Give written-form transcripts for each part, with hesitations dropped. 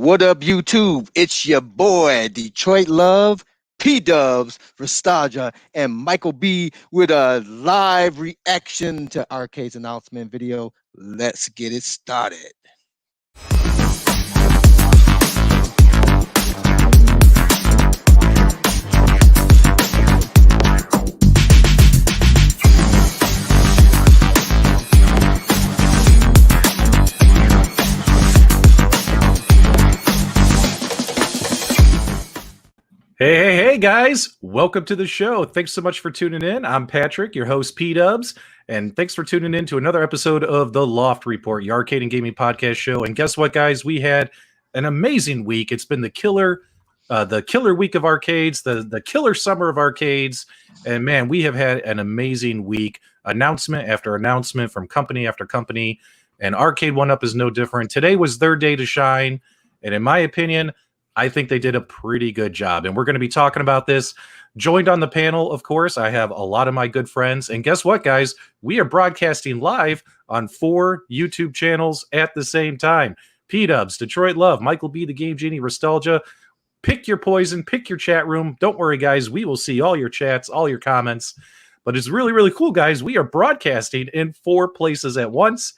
What up, YouTube? It's your boy, Detroit Love, PDubs, Restalgia, and Michael B with a live reaction to Arcade's announcement video. Let's get it started. Hey, guys. Welcome to the show. Thanks so much for tuning in. I'm Patrick, your host, PDubs, and thanks for tuning in to another episode of the Loft Report, your arcade and gaming podcast show. And guess what, guys? We had an amazing week. It's been the killer week of arcades, the killer summer of arcades. And man, we have had an amazing week. Announcement after announcement from company after company. And Arcade1Up is no different. Today was their day to shine. And in my opinion, I think they did a pretty good job, and we're going to be talking about this. Joined on the panel, of course, I have a lot of my good friends, and guess what, guys? We are broadcasting live on 4 YouTube channels at the same time. PDubs, Detroit Love, Michael B, the Game Genie, Restalgia. Pick your poison, pick your chat room. Don't worry, guys. We will see all your chats, all your comments. But it's really, really cool, guys. We are broadcasting in 4 places at once,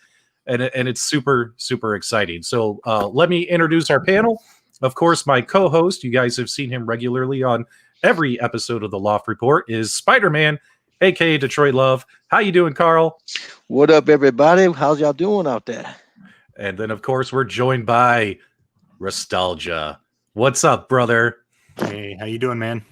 and it's super, super exciting. So let me introduce our panel. Of course, my co-host, you guys have seen him regularly on every episode of the Loft Report, is Spider-Man, a.k.a. Detroit Love. How you doing, Carl? What up, everybody? How's y'all doing out there? And then, of course, we're joined by Restalgia. What's up, brother? Hey, how you doing, man?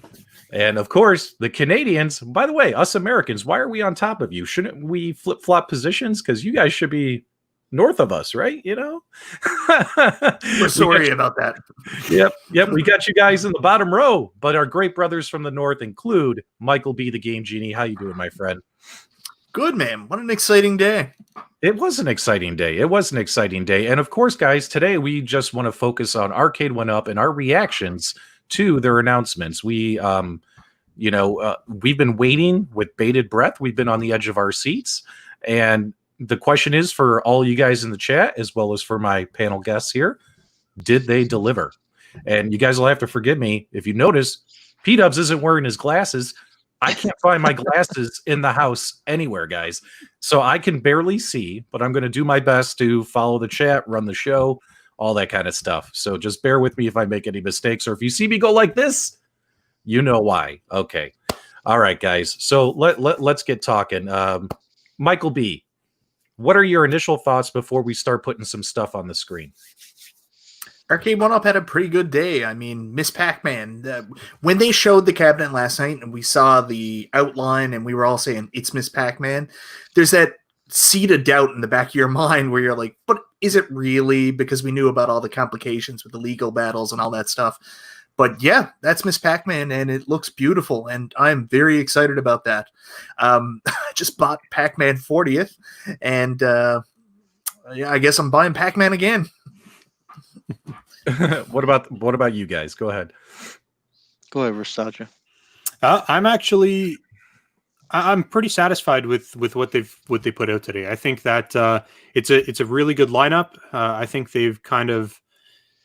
And, of course, the Canadians. By the way, us Americans, why are we on top of you? Shouldn't we flip-flop positions? Because you guys should be north of us, right? You know, we're sorry about that. Yep. We got you guys in the bottom row, but our great brothers from the north include Michael B, the Game Genie. How you doing, my friend? Good, man. What an exciting day. It was an exciting day. And of course, guys, today we just want to focus on Arcade1Up and our reactions to their announcements. We've been waiting with bated breath. We've been on the edge of our seats, and the question is for all you guys in the chat, as well as for my panel guests here, did they deliver? And you guys will have to forgive me if you notice, P-Dubs isn't wearing his glasses. I can't find my glasses in the house anywhere, guys. So I can barely see, but I'm going to do my best to follow the chat, run the show, all that kind of stuff. So just bear with me if I make any mistakes, or if you see me go like this, you know why. Okay. All right, guys. So let's get talking. Michael B., what are your initial thoughts before we start putting some stuff on the screen? Arcade1Up had a pretty good day. I mean, Miss Pac-Man, when they showed the cabinet last night and we saw the outline and we were all saying, it's Miss Pac-Man, there's that seed of doubt in the back of your mind where you're like, but is it really? Because we knew about all the complications with the legal battles and all that stuff. But yeah, that's Miss Pac-Man, and it looks beautiful, and I'm very excited about that. I just bought Pac-Man 40th, and yeah, I guess I'm buying Pac-Man again. What about you guys? Go ahead. Go ahead, Restalgia. I'm pretty satisfied with what they put out today. I think that it's a really good lineup. I think they've kind of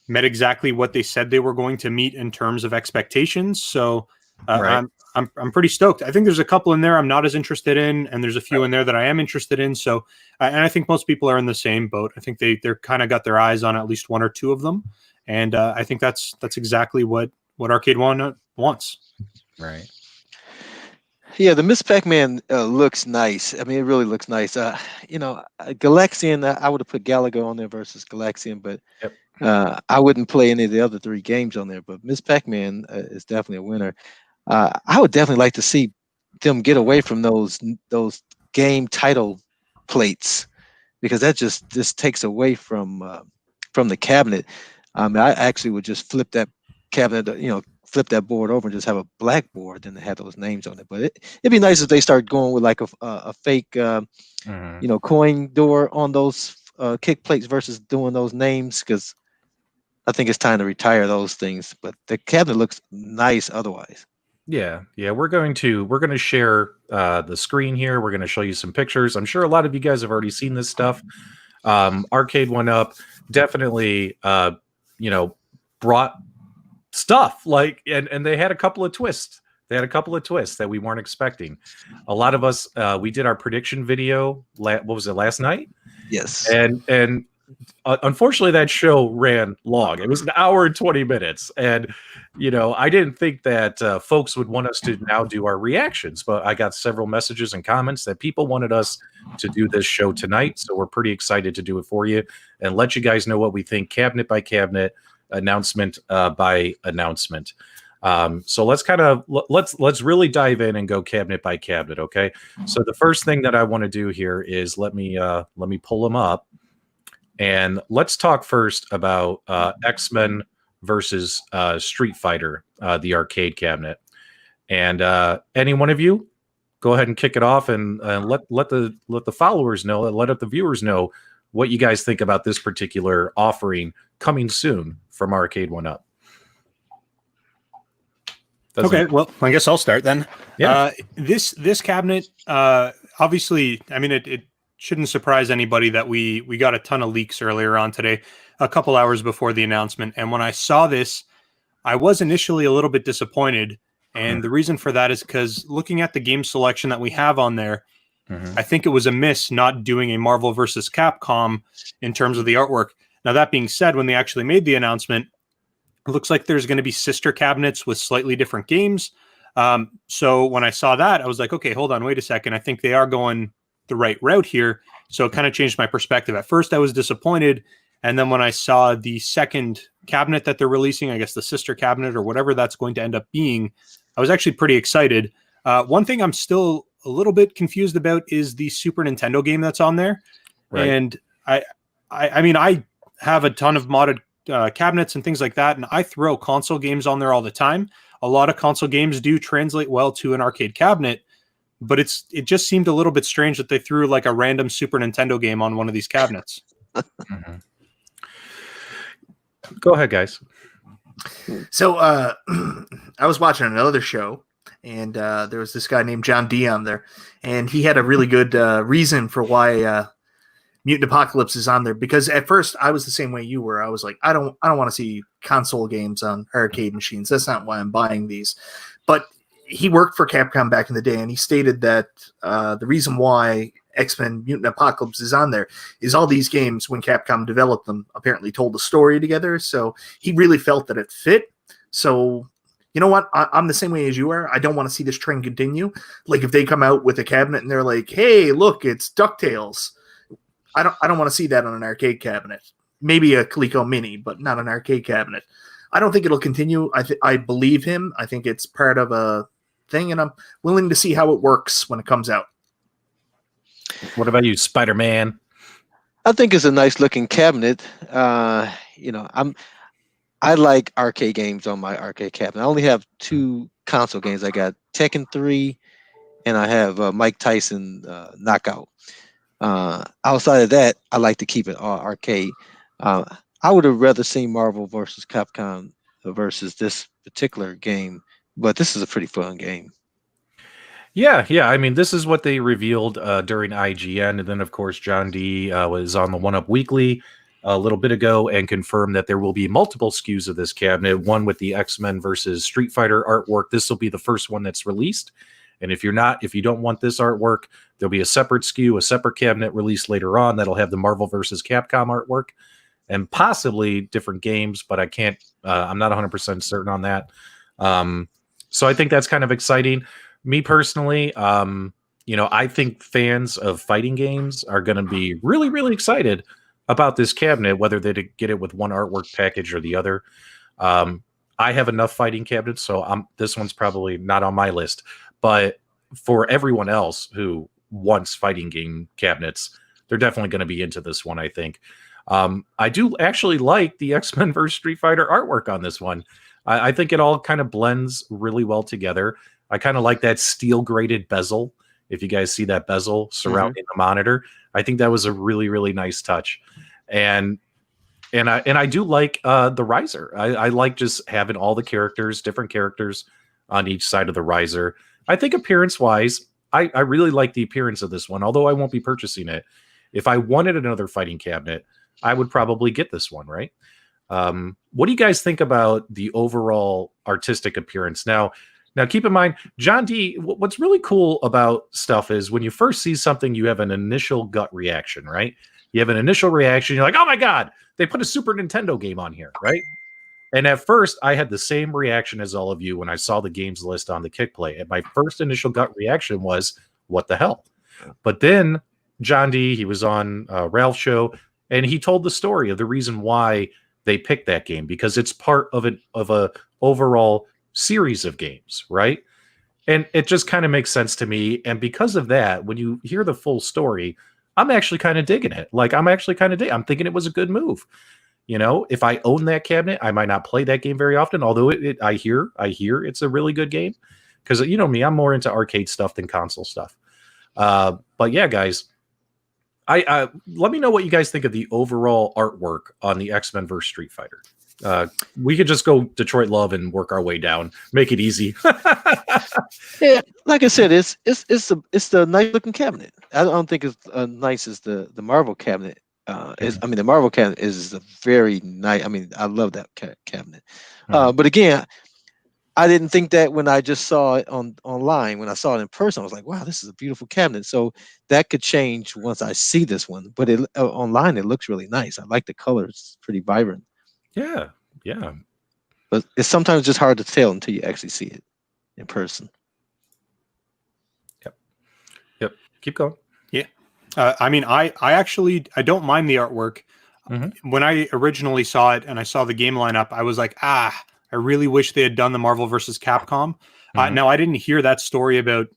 met exactly what they said they were going to meet in terms of expectations. So Right. I'm pretty stoked. I think there's a couple in there I'm not as interested in, and there's a few in there that I am interested in. So and I think most people are in the same boat. I think they're kind of got their eyes on at least one or two of them, and I think that's exactly what Arcade1 wants. Right. Yeah, the Miss Pac-Man looks nice. I mean, it really looks nice. Galaxian, I would have put Galaga on there versus Galaxian, but Yep. I wouldn't play any of the other three games on there. But Miss Pac-Man is definitely a winner. I would definitely like to see them get away from those game title plates, because that just takes away from the cabinet. I actually would just flip that cabinet, flip that board over and just have a black board and have those names on it. But it'd be nice if they start going with like a fake, coin door on those kick plates versus doing those names, because I think it's time to retire those things. But the cabinet looks nice otherwise. Yeah. We're going to share the screen here. We're going to show you some pictures. I'm sure a lot of you guys have already seen this stuff. Arcade1Up definitely, brought stuff like, and they had a couple of twists. They had a couple of twists that we weren't expecting. A lot of us, we did our prediction video. What was it, last night? Yes. And unfortunately, that show ran long. It was an hour and 20 minutes. And, I didn't think that folks would want us to now do our reactions, but I got several messages and comments that people wanted us to do this show tonight. So we're pretty excited to do it for you and let you guys know what we think cabinet by cabinet, announcement by announcement. So let's really dive in and go cabinet by cabinet. Okay. So the first thing that I want to do here is let me pull them up, and let's talk first about X-Men versus Street Fighter, the arcade cabinet. And any one of you, go ahead and kick it off and let the followers know, let the viewers know what you guys think about this particular offering coming soon from Arcade1Up. Okay, well, I guess I'll start then. Yeah. This cabinet, obviously, I mean, it shouldn't surprise anybody that we got a ton of leaks earlier on today, a couple hours before the announcement. And when I saw this, I was initially a little bit disappointed. And the reason for that is because looking at the game selection that we have on there, I think it was a miss not doing a Marvel versus Capcom in terms of the artwork. Now, that being said, when they actually made the announcement, it looks like there's going to be sister cabinets with slightly different games. So when I saw that, I was like, okay, hold on, wait a second. I think they are going the right route here. So it kind of changed my perspective. At first, I was disappointed. And then when I saw the second cabinet that they're releasing, I guess the sister cabinet or whatever that's going to end up being, I was actually pretty excited. One thing I'm still a little bit confused about is the Super Nintendo game that's on there. Right. And I mean, I have a ton of modded cabinets and things like that, and I throw console games on there all the time. A lot of console games do translate well to an arcade cabinet, but it just seemed a little bit strange that they threw like a random Super Nintendo game on one of these cabinets. Go ahead, guys. So I was watching another show, and there was this guy named John D on there, and he had a really good reason for why Mutant Apocalypse is on there. Because at first I was the same way you were. I was like, I don't want to see console games on arcade machines. That's not why I'm buying these. But he worked for Capcom back in the day, and he stated that the reason why X-Men Mutant Apocalypse is on there is all these games, when Capcom developed them, apparently told a story together. So he really felt that it fit. So, you know what? I'm the same way as you are. I don't want to see this trend continue. Like if they come out with a cabinet and they're like, hey, look, it's DuckTales. I don't want to see that on an arcade cabinet. Maybe a Coleco Mini, but not an arcade cabinet. I don't think it'll continue. I believe him. I think it's part of a thing, and I'm willing to see how it works when it comes out. What about you, Spider-Man? I think it's a nice looking cabinet. You know, I like arcade games on my arcade cabinet. I only have 2 console games. I got Tekken 3, and I have Mike Tyson Knockout. Outside of that, I like to keep it all arcade. I would have rather seen Marvel versus Capcom versus this particular game, but this is a pretty fun game. Yeah. I mean, this is what they revealed during IGN, and then of course John D was on the 1UP Weekly a little bit ago and confirmed that there will be multiple SKUs of this cabinet. One with the X-Men versus Street Fighter artwork. This will be the first one that's released, and if you don't want this artwork, there'll be a separate SKU, a separate cabinet released later on that'll have the Marvel versus Capcom artwork. And possibly different games, but I can't. I'm not 100% certain on that. So I think that's kind of exciting. Me personally, I think fans of fighting games are going to be really, really excited about this cabinet, whether they get it with one artwork package or the other. I have enough fighting cabinets, so this one's probably not on my list. But for everyone else who wants fighting game cabinets, they're definitely going to be into this one, I think. I do actually like the X-Men vs. Street Fighter artwork on this one. I think it all kind of blends really well together. I kind of like that steel grated bezel. If you guys see that bezel surrounding the monitor, I think that was a really, really nice touch. And I do like the riser. I like just having all the characters, different characters on each side of the riser. I think appearance wise, I really like the appearance of this one, although I won't be purchasing it. If I wanted another fighting cabinet, I would probably get this one, right? What do you guys think about the overall artistic appearance? Now keep in mind, John D, what's really cool about stuff is when you first see something, you have an initial gut reaction, right? You have an initial reaction. You're like, oh my God, they put a Super Nintendo game on here, right? And at first, I had the same reaction as all of you when I saw the games list on the Kickplay. And my first initial gut reaction was, what the hell? But then John D, he was on Ralph's show, and he told the story of the reason why they picked that game, because it's part of a overall series of games, right? And it just kind of makes sense to me. And because of that, when you hear the full story, I'm actually kind of digging it. Like I'm thinking it was a good move. You know, if I own that cabinet, I might not play that game very often. Although I hear it's a really good game, because you know me, I'm more into arcade stuff than console stuff. But yeah, guys. Let me know what you guys think of the overall artwork on the X-Men vs. Street Fighter. We could just go Detroit Love and work our way down, make it easy. Yeah, like I said, it's the nice looking cabinet. I don't think it's as nice as the Marvel cabinet. The Marvel cabinet is a very nice. I mean, I love that cabinet. But again, I didn't think that when I just saw it online. When I saw it in person, I was like, wow, this is a beautiful cabinet. So that could change once I see this one. But online, it looks really nice. I like the colors. It's pretty vibrant. Yeah. But it's sometimes just hard to tell until you actually see it in person. Yep. Keep going. Yeah. I don't mind the artwork. When I originally saw it and I saw the game lineup, I was like, I really wish they had done the Marvel versus Capcom. Now, I didn't hear that story about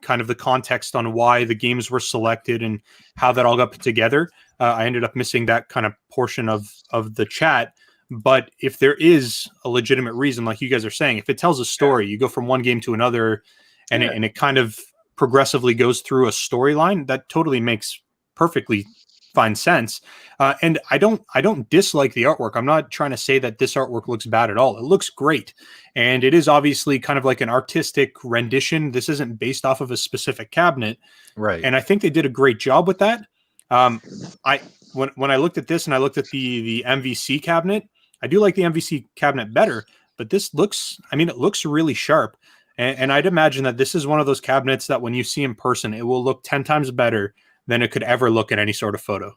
kind of the context on why the games were selected and how that all got put together. I ended up missing that kind of portion of the chat. But if there is a legitimate reason, like you guys are saying, if it tells a story, you go from one game to another, and it kind of progressively goes through a storyline, that totally makes perfectly fine sense. And I don't dislike the artwork. I'm not trying to say that this artwork looks bad at all. It looks great. And it is obviously kind of like an artistic rendition. This isn't based off of a specific cabinet. Right. And I think they did a great job with that. When I looked at this and I looked at the MVC cabinet, I do like the MVC cabinet better, but this looks, it looks really sharp. And I'd imagine that this is one of those cabinets that when you see in person, it will look 10 times better than it could ever look in any sort of photo.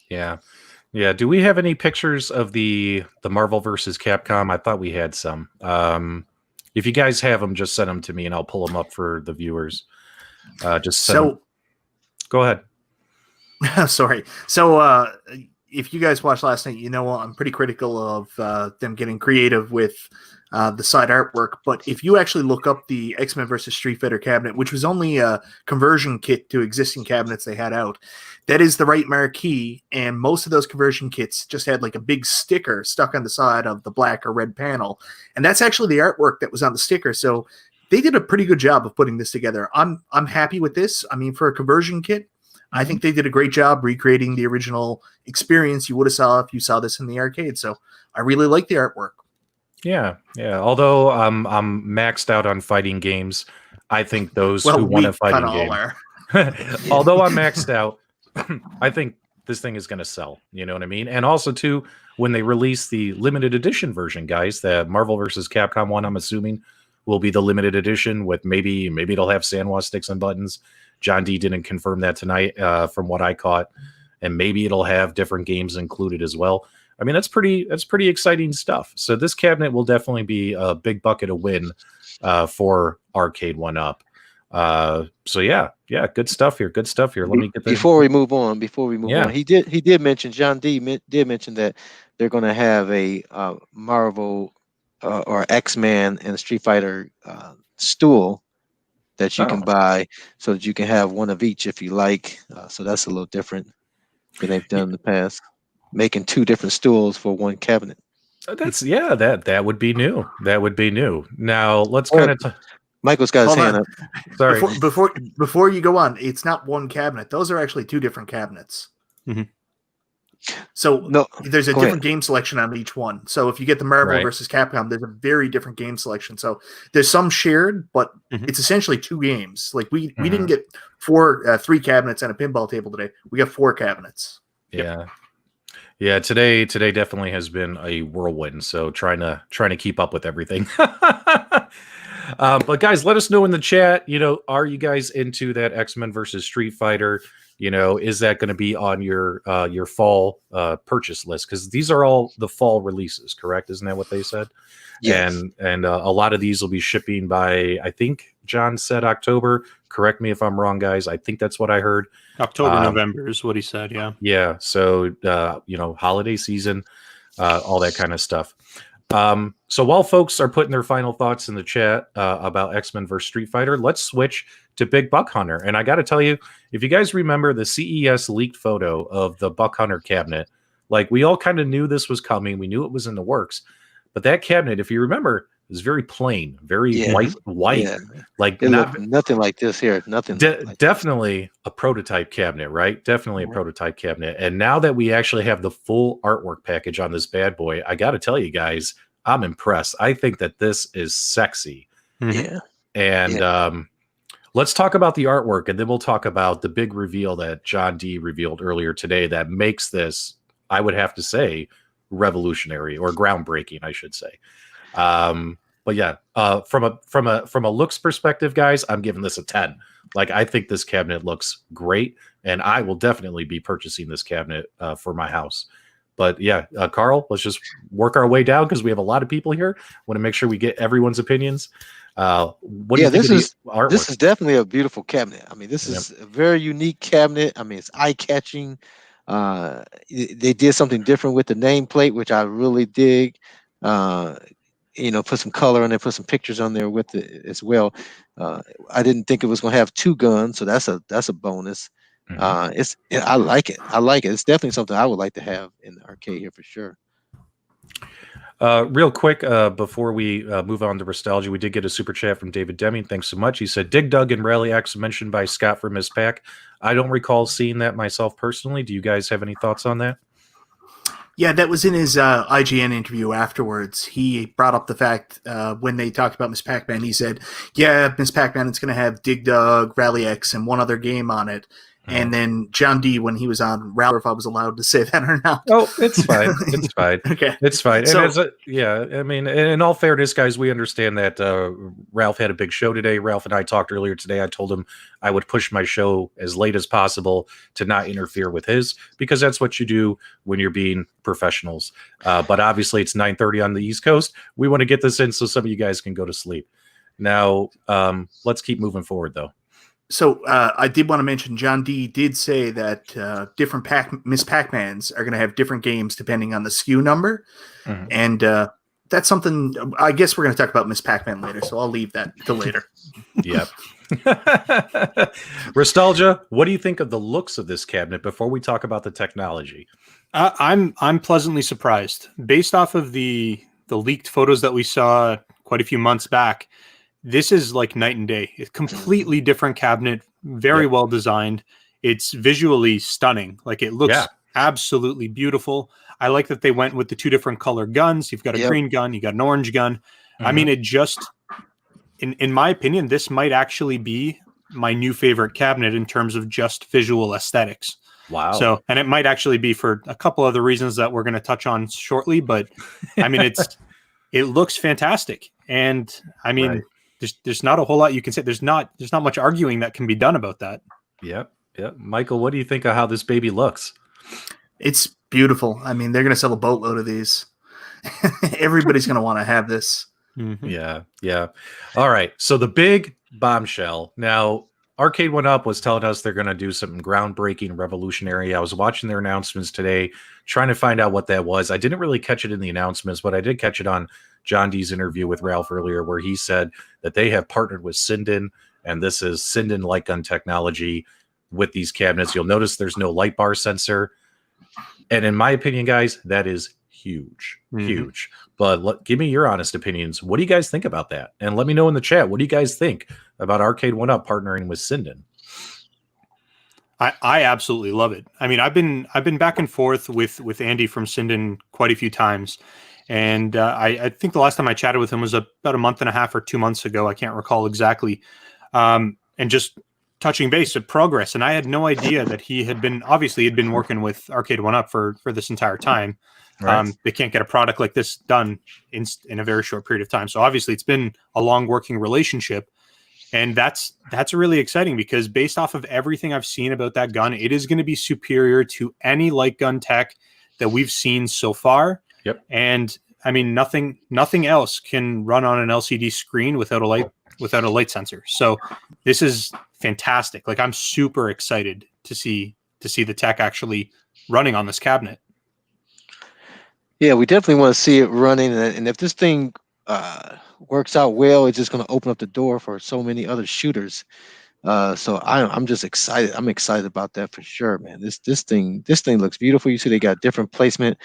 Yeah. Yeah. Do we have any pictures of the Marvel versus Capcom? I thought we had some. If you guys have them, just send them to me and I'll pull them up for the viewers. Just send them. Go ahead. Sorry. So if you guys watched last night, you know I'm pretty critical of them getting creative with the side artwork. But if you actually look up the X-Men versus Street Fighter cabinet, which was only a conversion kit to existing cabinets they had out, that is the right marquee. And most of those conversion kits just had like a big sticker stuck on the side of the black or red panel. And that's actually the artwork that was on the sticker. So they did a pretty good job of putting this together. I'm happy with this. I mean, for a conversion kit, I think they did a great job recreating the original experience you would have saw if you saw this in the arcade. So I really like the artwork. Yeah, yeah. Although I'm maxed out on fighting games, I think those who want a fighting game. Although I'm maxed out, I think this thing is going to sell. You know what I mean? And also too, when they release the limited edition version, guys, the Marvel versus Capcom one, I'm assuming will be the limited edition with maybe it'll have Sanwa sticks and buttons. John D didn't confirm that tonight, from what I caught, and maybe it'll have different games included as well. I mean, that's pretty exciting stuff. So this cabinet will definitely be a big bucket of win for Arcade1Up. So yeah, good stuff here. Good stuff here. Let me get before we move on. He did mention, John D did mention that they're going to have a Marvel or X-Man and Street Fighter stool that you can buy, so that you can have one of each if you like. So that's a little different than they've done in the past, making two different stools for one cabinet. That would be new. That would be new. Now let's kind of. Michael's got his hand up. Sorry. Before you go on, it's not one cabinet. Those are actually two different cabinets. Mm-hmm. So there's a different game selection on each one. So if you get the Marvel versus Capcom, there's a very different game selection. So there's some shared, but it's essentially two games. Like we didn't get three cabinets and a pinball table today. We got 4 cabinets. Yeah. Yeah, today definitely has been a whirlwind. So trying to keep up with everything. But guys, let us know in the chat. Are you guys into that X-Men versus Street Fighter? Is that going to be on your fall purchase list? Because these are all the fall releases, correct? Isn't that what they said? Yes. And a lot of these will be shipping by, I think John said October. Correct me if I'm wrong, guys. I think that's what I heard. October, November is what he said. Yeah. Yeah. So holiday season, all that kind of stuff. So while folks are putting their final thoughts in the chat about X-Men versus Street Fighter, let's switch to Big Buck Hunter. And I got to tell you, if you guys remember the CES leaked photo of the Buck Hunter cabinet, like we all kind of knew this was coming. We knew it was in the works. But that cabinet, if you remember, is very plain, very white. Yeah. Like nothing like this here. Nothing. Definitely a prototype cabinet, right? Definitely a prototype cabinet. And now that we actually have the full artwork package on this bad boy, I got to tell you guys, I'm impressed. I think that this is sexy. Yeah. And let's talk about the artwork, and then we'll talk about the big reveal that John D revealed earlier today that makes this, I would have to say, revolutionary or groundbreaking, I should say. But yeah, from a looks perspective, guys, I'm giving this a 10. Like, I think this cabinet looks great, and I will definitely be purchasing this cabinet for my house. But yeah, Carl, let's just work our way down because we have a lot of people here. Want to make sure we get everyone's opinions. What do you think this is definitely a beautiful cabinet. I mean, this is a very unique cabinet. I mean, it's eye-catching. They did something different with the nameplate, which I really dig. Put some color on there, put some pictures on there with it as well. I didn't think it was going to have 2 guns, so that's a bonus. I like it. It's definitely something I would like to have in the arcade here for sure. Real quick, before we move on to Restalgia, we did get a super chat from David Deming. Thanks so much. He said, Dig Dug and Rally X mentioned by Scott for Miss Pac. I don't recall seeing that myself personally. Do you guys have any thoughts on that? Yeah, that was in his IGN interview afterwards. He brought up the fact when they talked about Miss Pac-Man, he said, yeah, Miss Pac-Man is going to have Dig Dug, Rally X, and one other game on it. And then John D, when he was on Ralph, if I was allowed to say that or not. Oh, it's fine. It's fine. Okay. It's fine. So- And I mean, in all fairness, guys, we understand that Ralph had a big show today. Ralph and I talked earlier today. I told him I would push my show as late as possible to not interfere with his, because that's what you do when you're being professionals. But obviously, it's 9:30 on the East Coast. We want to get this in so some of you guys can go to sleep. Now, let's keep moving forward, though. So I did want to mention John D did say that different Miss Pac-Mans are going to have different games depending on the SKU number. Mhm. And that's something I guess we're going to talk about Miss Pac-Man later. So I'll leave that till later. Yep. Restalgia, what do you think of the looks of this cabinet before we talk about the technology? I'm pleasantly surprised based off of the leaked photos that we saw quite a few months back. This is like night and day. It's completely different cabinet, very well designed. It's visually stunning. Like it looks absolutely beautiful. I like that they went with the two different color guns. You've got a green gun, you got an orange gun. I mean, it just, in my opinion, this might actually be my new favorite cabinet in terms of just visual aesthetics. Wow. So, and it might actually be for a couple other reasons that we're going to touch on shortly, but I mean, it looks fantastic. And I mean, there's not a whole lot you can say. There's not much arguing that can be done about that. Yep. Michael, what do you think of how this baby looks? It's beautiful. I mean, they're going to sell a boatload of these. Everybody's going to want to have this. Mm-hmm. Yeah. All right. So the big bombshell. Now, Arcade1Up was telling us they're going to do something groundbreaking, revolutionary. I was watching their announcements today, trying to find out what that was. I didn't really catch it in the announcements, but I did catch it on John D's interview with Ralph earlier, where he said that they have partnered with Sinden, and this is Sinden light gun technology with these cabinets. You'll notice there's no light bar sensor. And in my opinion, guys, that is huge. But give me your honest opinions. What do you guys think about that? And let me know in the chat. What do you guys think about Arcade1Up partnering with Sinden? I absolutely love it. I mean, I've been back and forth with Andy from Sinden quite a few times. And I think the last time I chatted with him was about a month and a half or 2 months ago. I can't recall exactly. And just touching base at progress. And I had no idea that he had been working with Arcade1Up for this entire time. Right. They can't get a product like this done in a very short period of time. So obviously it's been a long working relationship. And that's really exciting because based off of everything I've seen about that gun, it is going to be superior to any light gun tech that we've seen so far. Yep. And I mean, nothing else can run on an LCD screen without a light sensor. So this is fantastic. Like I'm super excited to see the tech actually running on this cabinet. Yeah, we definitely want to see it running, and if this thing works out well, it's just going to open up the door for so many other shooters. So I'm just excited. I'm excited about that for sure, man. This thing looks beautiful. You see, they got different placement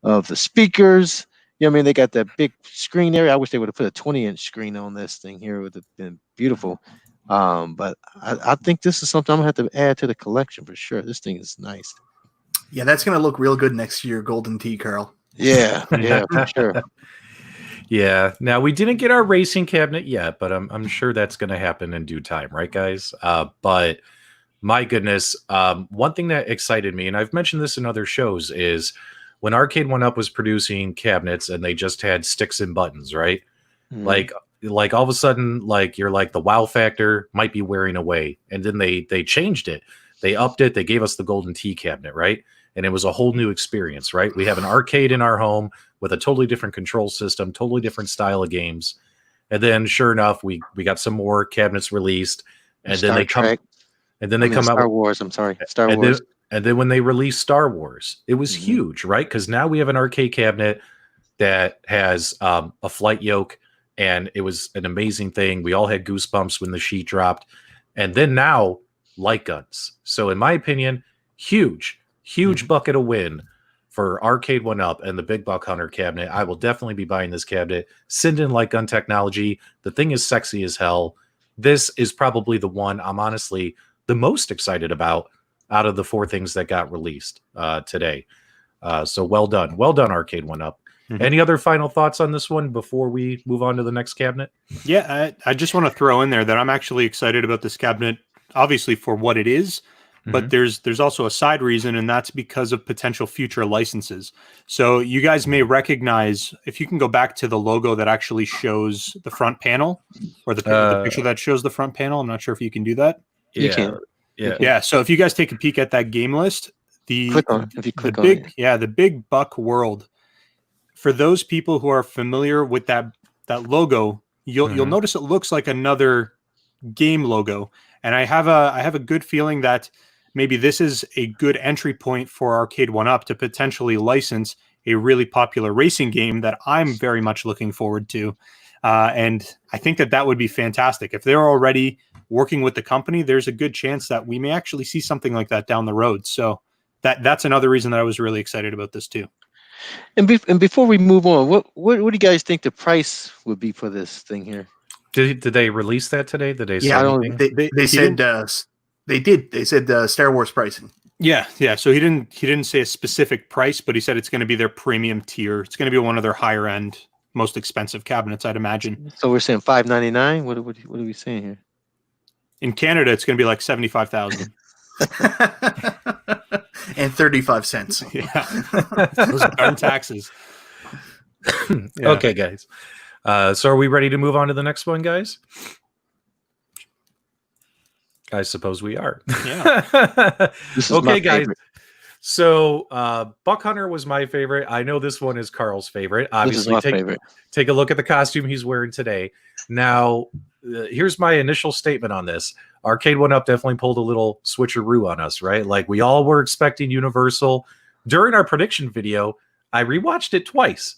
of the speakers. You know what I mean? They got that big screen area. I wish they would have put a 20-inch screen on this thing here. It would have been beautiful. But I think this is something I'm going to have to add to the collection for sure. This thing is nice. Yeah, that's going to look real good next to your Golden Tee, Carl. Yeah, for sure. Yeah. Now, we didn't get our racing cabinet yet, but I'm sure that's going to happen in due time, right, guys? But my goodness, one thing that excited me, and I've mentioned this in other shows, is when Arcade1Up was producing cabinets and they just had sticks and buttons, right? Mm. Like all of a sudden, like you're like the wow factor might be wearing away. And then they changed it. They upped it. They gave us the Golden Tee cabinet, right? And it was a whole new experience, right? We have an arcade in our home with a totally different control system, totally different style of games. And then sure enough, we got some more cabinets released. And then they come out Star Wars, I'm sorry. Star Wars. And then when they released Star Wars, it was huge, right? Because now we have an arcade cabinet that has a flight yoke, and it was an amazing thing. We all had goosebumps when the sheet dropped. And then now, light guns. So in my opinion, huge bucket of win for Arcade1Up and the Big Buck Hunter cabinet. I will definitely be buying this cabinet. Sinden light gun technology. The thing is sexy as hell. This is probably the one I'm honestly the most excited about out of the four things that got released today. So well done. Well done, Arcade1Up. Mm-hmm. Any other final thoughts on this one before we move on to the next cabinet? Yeah, I just want to throw in there that I'm actually excited about this cabinet, obviously for what it is, but there's also a side reason, and that's because of potential future licenses. So you guys may recognize, if you can go back to the logo that actually shows the front panel, or the picture that shows the front panel. I'm not sure if you can do that. You can. Yeah. So if you guys take a peek at that game list, Click on it. If you click on it. the big buck world. For those people who are familiar with that logo, you'll notice it looks like another game logo, and I have a good feeling that maybe this is a good entry point for Arcade1Up to potentially license a really popular racing game that I'm very much looking forward to. And I think that would be fantastic. If they're already working with the company, there's a good chance that we may actually see something like that down the road. So that's another reason that I was really excited about this too. And before we move on, what do you guys think the price would be for this thing here? Did they release that today? Did they say anything? They said they did. They said Star Wars pricing. Yeah. So he didn't say a specific price, but he said it's going to be their premium tier. It's going to be one of their higher end, most expensive cabinets, I'd imagine. So we're saying $599. What are we saying here? In Canada, it's going to be like 75,000. And 35 cents. Yeah, those darn taxes. Yeah. Okay, guys. So are we ready to move on to the next one, guys? I suppose we are. Yeah. Okay, guys. So Buck Hunter was my favorite. I know this one is Carl's favorite. Obviously, this is my favorite. Take a look at the costume he's wearing today. Now, here's my initial statement on this. Arcade1Up definitely pulled a little switcheroo on us, right? Like we all were expecting Universal. During our prediction video, I rewatched it twice.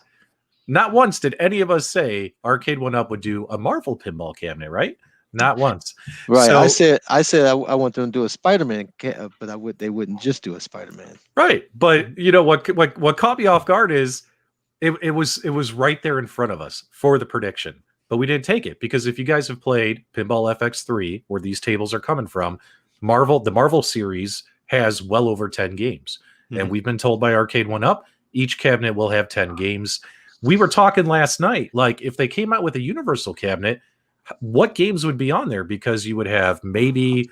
Not once did any of us say Arcade1Up would do a Marvel pinball cabinet, right? Not once. Right. So, I said I want them to do a Spider-Man, but they wouldn't just do a Spider-Man. Right. But you know what caught me off guard is it was right there in front of us for the prediction. But we didn't take it because if you guys have played Pinball FX3, where these tables are coming from, the Marvel series has well over 10 games. And we've been told by Arcade1Up, each cabinet will have 10 games. We were talking last night, like if they came out with a Universal cabinet, what games would be on there? Because you would have maybe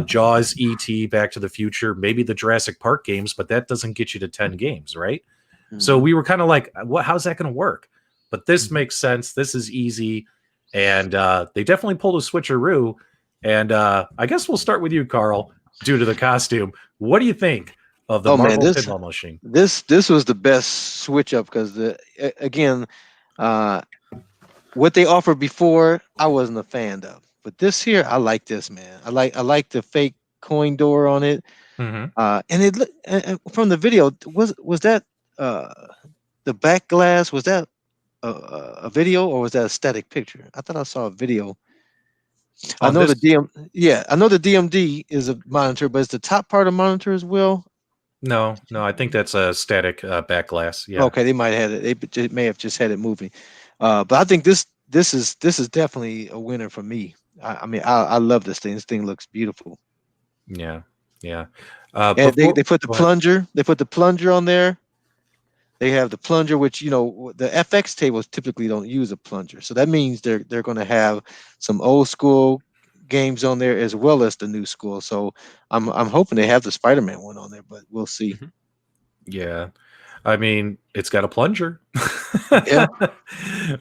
Jaws, E.T., Back to the Future, maybe the Jurassic Park games, but that doesn't get you to 10 games, right? So we were kind of like, how's that going to work? But this makes sense. This is easy. And they definitely pulled a switcheroo. And I guess we'll start with you, Carl, due to the costume. What do you think of the Marvel pinball machine? This was the best switch up because what they offered before, I wasn't a fan of. But this here, I like this, man. I like the fake coin door on it. And it from the video, was that the back glass, was that a video or was that a static picture? I thought I saw a video. I know the DMD is a monitor, but is the top part of monitor as well? No, I think that's a static back glass. Yeah. Okay, they might have it. They may have just had it moving. But I think this is definitely a winner for me. I mean, I love this thing. This thing looks beautiful. Yeah. And they put the plunger. They put the plunger on there. They have the plunger, which the FX tables typically don't use a plunger, so that means they're going to have some old school games on there as well as the new school. So I'm hoping they have the Spider-Man one on there, but we'll see. Yeah, I mean it's got a plunger, yeah,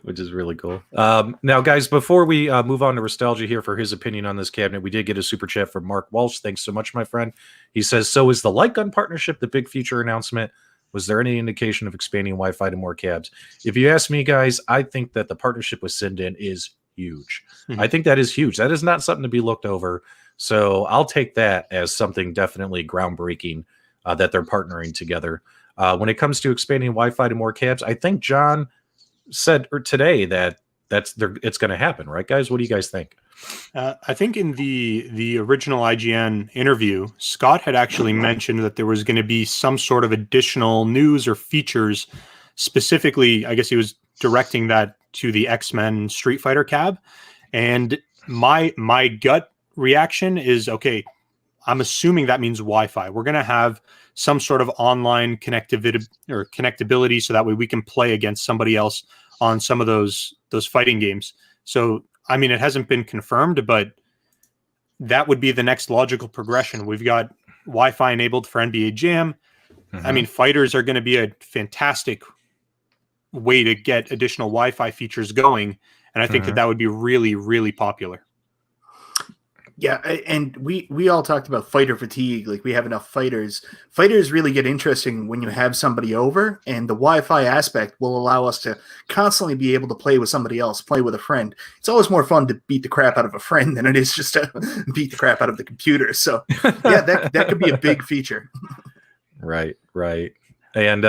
which is really cool. Now, guys, before we move on to Restalgia here for his opinion on this cabinet, we did get a super chat from Mark Walsh. Thanks so much, my friend. He says, "So is the Light Gun partnership the big future announcement? Was there any indication of expanding Wi-Fi to more cabs?" If you ask me, guys, I think that the partnership with Sinden is huge. I think that is huge. That is not something to be looked over. So I'll take that as something definitely groundbreaking that they're partnering together. When it comes to expanding Wi-Fi to more cabs, I think John said today that it's going to happen, right, guys? What do you guys think? I think in the original IGN interview, Scott had actually mentioned that there was going to be some sort of additional news or features. Specifically, I guess he was directing that to the X-Men Street Fighter cab. And my gut reaction is, okay, I'm assuming that means Wi-Fi. We're going to have some sort of online connectability so that way we can play against somebody else on some of those fighting games. So, I mean, it hasn't been confirmed, but that would be the next logical progression. We've got Wi-Fi enabled for NBA Jam. I mean, fighters are going to be a fantastic way to get additional Wi-Fi features going, and I think that would be really, really popular. Yeah, and we all talked about fighter fatigue. Like, we have enough fighters. Fighters really get interesting when you have somebody over, and the Wi-Fi aspect will allow us to constantly be able to play with somebody else, play with a friend. It's always more fun to beat the crap out of a friend than it is just to beat the crap out of the computer. So, yeah, that could be a big feature. Right. And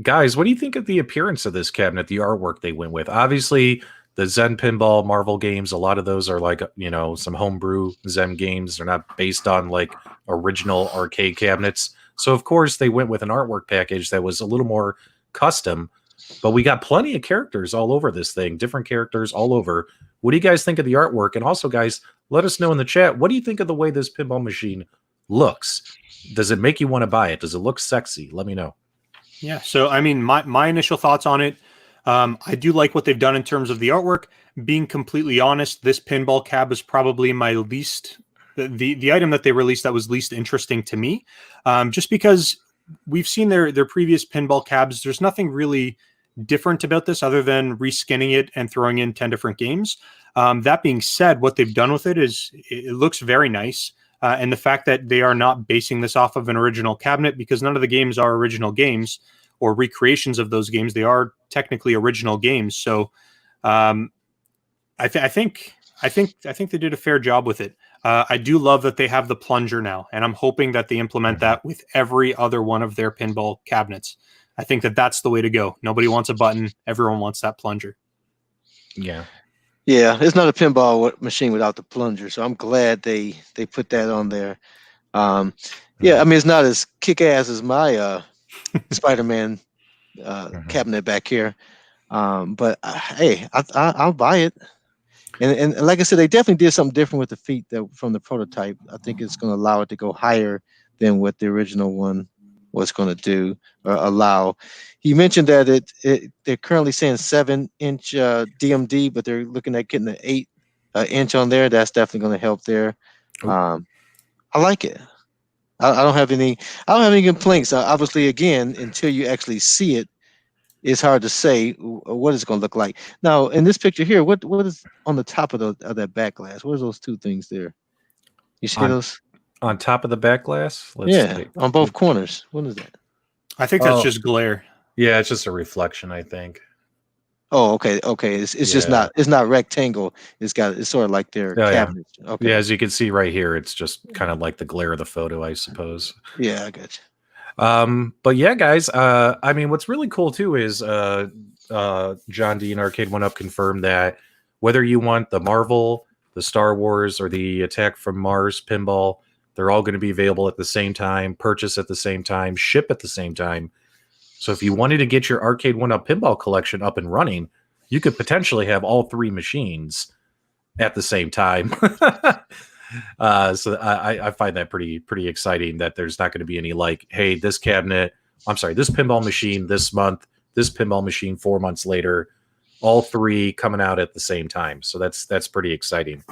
guys, what do you think of the appearance of this cabinet, the artwork they went with? Obviously, the Zen Pinball Marvel games, a lot of those are like, some homebrew Zen games. They're not based on like original arcade cabinets. So, of course, they went with an artwork package that was a little more custom. But we got plenty of characters all over this thing, different characters all over. What do you guys think of the artwork? And also, guys, let us know in the chat, what do you think of the way this pinball machine looks? Does it make you want to buy it? Does it look sexy? Let me know. Yeah, so I mean, my initial thoughts on it, I do like what they've done in terms of the artwork. Being completely honest, this pinball cab is probably my least, the item that they released that was least interesting to me, just because we've seen their previous pinball cabs. There's nothing really different about this other than reskinning it and throwing in 10 different games. That being said, what they've done with it is it looks very nice. And the fact that they are not basing this off of an original cabinet, because none of the games are original games or recreations of those games. They are technically original games. So I think they did a fair job with it. I do love that they have the plunger now, and I'm hoping that they implement that with every other one of their pinball cabinets. I think that that's the way to go. Nobody wants a button. Everyone wants that plunger. Yeah. Yeah, it's not a pinball machine without the plunger, so I'm glad they put that on there. Yeah, I mean, it's not as kick-ass as my Spider-Man cabinet back here, but hey, I'll buy it. And like I said, they definitely did something different with the feet from the prototype. I think it's going to allow it to go higher than what the original one was going to do or allow. He mentioned that they're currently saying 7-inch DMD, but they're looking at getting an 8-inch on there. That's definitely going to help there. I like it. I don't have any complaints. Obviously, again, until you actually see it, it's hard to say what it's going to look like. Now, in this picture here, what is on the top of that back glass? What are those two things there? You see those? On top of the back glass? On both corners. What is that? I think that's just glare. Yeah, it's just a reflection, I think. Oh, okay. It's just not rectangle. It's sort of like their cabinets. Yeah. Okay. Yeah, as you can see right here, it's just kind of like the glare of the photo, I suppose. Yeah, I got you. But yeah, guys, I mean, what's really cool too is John D and Arcade1Up confirmed that whether you want the Marvel, the Star Wars, or the Attack from Mars pinball, they're all going to be available at the same time, purchase at the same time, ship at the same time. So if you wanted to get your Arcade1Up pinball collection up and running, you could potentially have all three machines at the same time. So I find that pretty exciting that there's not going to be any like, hey, this pinball machine this month, this pinball machine 4 months later, all three coming out at the same time. So that's pretty exciting.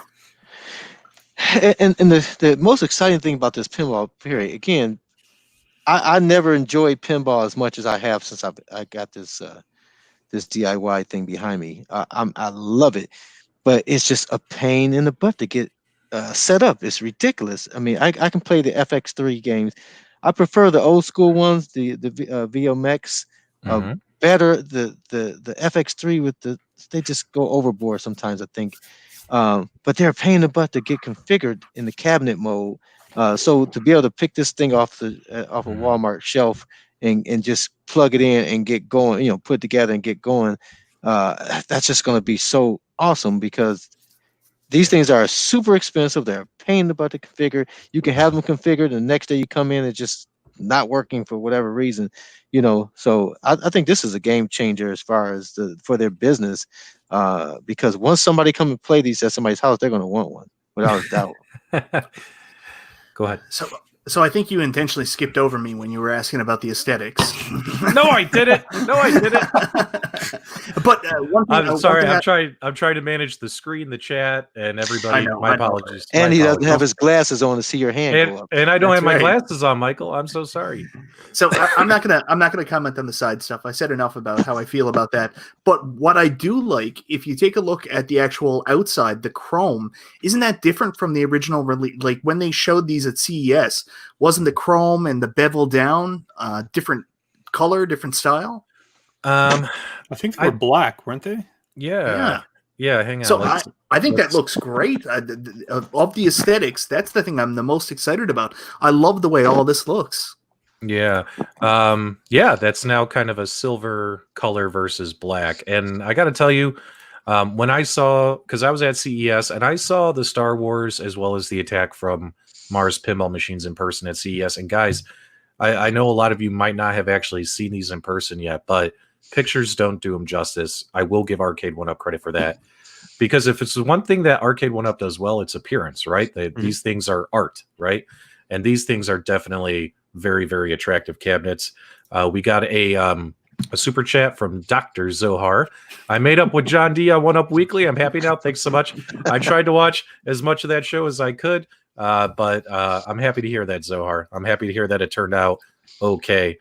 And the most exciting thing about this pinball period, again, I never enjoyed pinball as much as I have since I got this DIY thing behind me. I love it, but it's just a pain in the butt to get set up. It's ridiculous. I mean, I can play the FX3 games. I prefer the old school ones, the VOMX. Better the FX3 they just go overboard sometimes, I think. But they're a pain in the butt to get configured in the cabinet mode. So to be able to pick this thing off a Walmart shelf and just plug it in and get going, put it together and get going, that's just going to be so awesome because these things are super expensive. They're a pain in the butt to configure. You can have them configured, and the next day you come in, it's just not working for whatever reason, So I think this is a game changer as far as for their business, because once somebody come and play these at somebody's house, they're going to want one without a doubt. Go ahead. So So I think you intentionally skipped over me when you were asking about the aesthetics. No, I didn't. No, I didn't. But one thing, I'm sorry. I'm trying to manage the screen, the chat, and everybody. My apologies. And my he doesn't apologies. have his glasses on to see your hand go up. And I don't That's have my right. glasses on, Michael. I'm so sorry. So I'm not gonna comment on the side stuff. I said enough about how I feel about that. But what I do like, if you take a look at the actual outside, the chrome, isn't that different from the original release? Like when they showed these at CES, wasn't the chrome and the bevel down different color, different style? I think they were black, weren't they? Yeah. Hang on. So I think that looks great. Of the aesthetics, that's the thing I'm the most excited about. I love the way all this looks. Yeah. That's now kind of a silver color versus black. And I got to tell you, when I saw, because I was at CES and I saw the Star Wars as well as the attack from Mars pinball machines in person at CES. And guys, I know a lot of you might not have actually seen these in person yet, but pictures don't do them justice. I will give Arcade1Up credit for that. Because if it's one thing that Arcade1Up does well, it's appearance, right? These things are art, right? And these things are definitely very, very attractive cabinets. We got a super chat from Dr. Zohar. I made up with John D on 1UP Weekly. I'm happy now. Thanks so much. I tried to watch as much of that show as I could, but I'm happy to hear that, Zohar. I'm happy to hear that it turned out okay.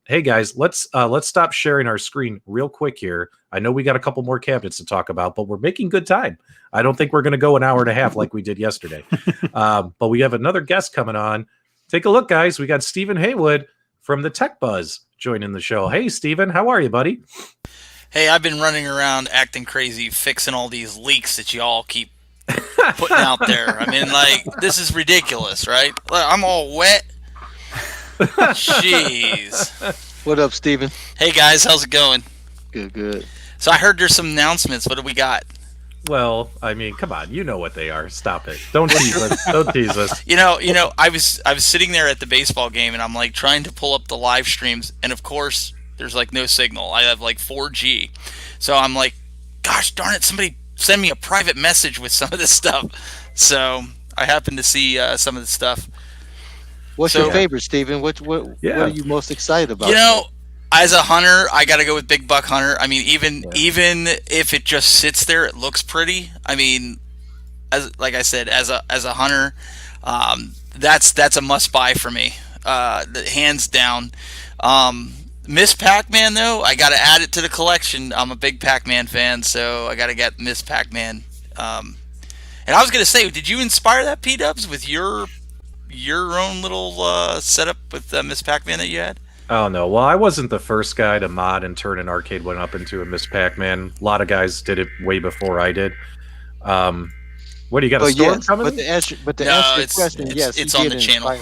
Hey guys, let's stop sharing our screen real quick here. I know we got a couple more cabinets to talk about, but we're making good time. I don't think we're going to go an hour and a half like we did yesterday. But we have another guest coming on. Take a look, guys. We got Stephen Haywood from the Tech Buzz joining the show. Hey, Stephen, how are you, buddy? Hey, I've been running around acting crazy, fixing all these leaks that you all keep putting out there. I mean, like, this is ridiculous, right? I'm all wet. Jeez. What up, Steven? Hey, guys. How's it going? Good. So I heard there's some announcements. What do we got? Well, I mean, come on. You know what they are. Stop it. Don't tease us. Don't tease us. You know, I was sitting there at the baseball game, and I'm, like, trying to pull up the live streams, and, of course, there's, like, no signal. I have, like, 4G. So I'm like, gosh darn it, somebody send me a private message with some of this stuff. So I happened to see some of the stuff. What's your favorite, Steven? What are you most excited about? You know, as a hunter, I got to go with Big Buck Hunter. I mean, even if it just sits there, it looks pretty. I mean, like I said, as a hunter, that's a must buy for me, hands down. Miss Pac-Man though, I got to add it to the collection. I'm a big Pac-Man fan, so I got to get Miss Pac-Man. And I was gonna say, did you inspire that PDubs with your own little setup with Miss Pac-Man that you had? Oh, no. Well, I wasn't the first guy to mod and turn an Arcade1Up into a Miss Pac-Man. A lot of guys did it way before I did. What do you got, a storm coming? But to answer your question, yes, it's on the channel.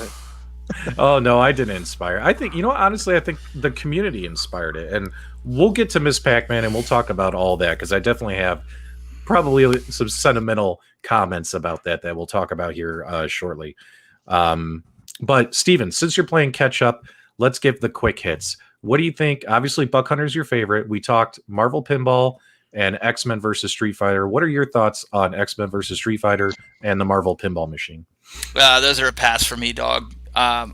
Oh, no, I didn't inspire. I think, honestly, I think the community inspired it. And we'll get to Miss Pac-Man and we'll talk about all that because I definitely have probably some sentimental comments about that we'll talk about here shortly. But, Steven, since you're playing catch-up, let's give the quick hits. What do you think? Obviously, Buck Hunter's your favorite. We talked Marvel Pinball and X-Men versus Street Fighter. What are your thoughts on X-Men versus Street Fighter and the Marvel Pinball machine? Those are a pass for me, dog. I'm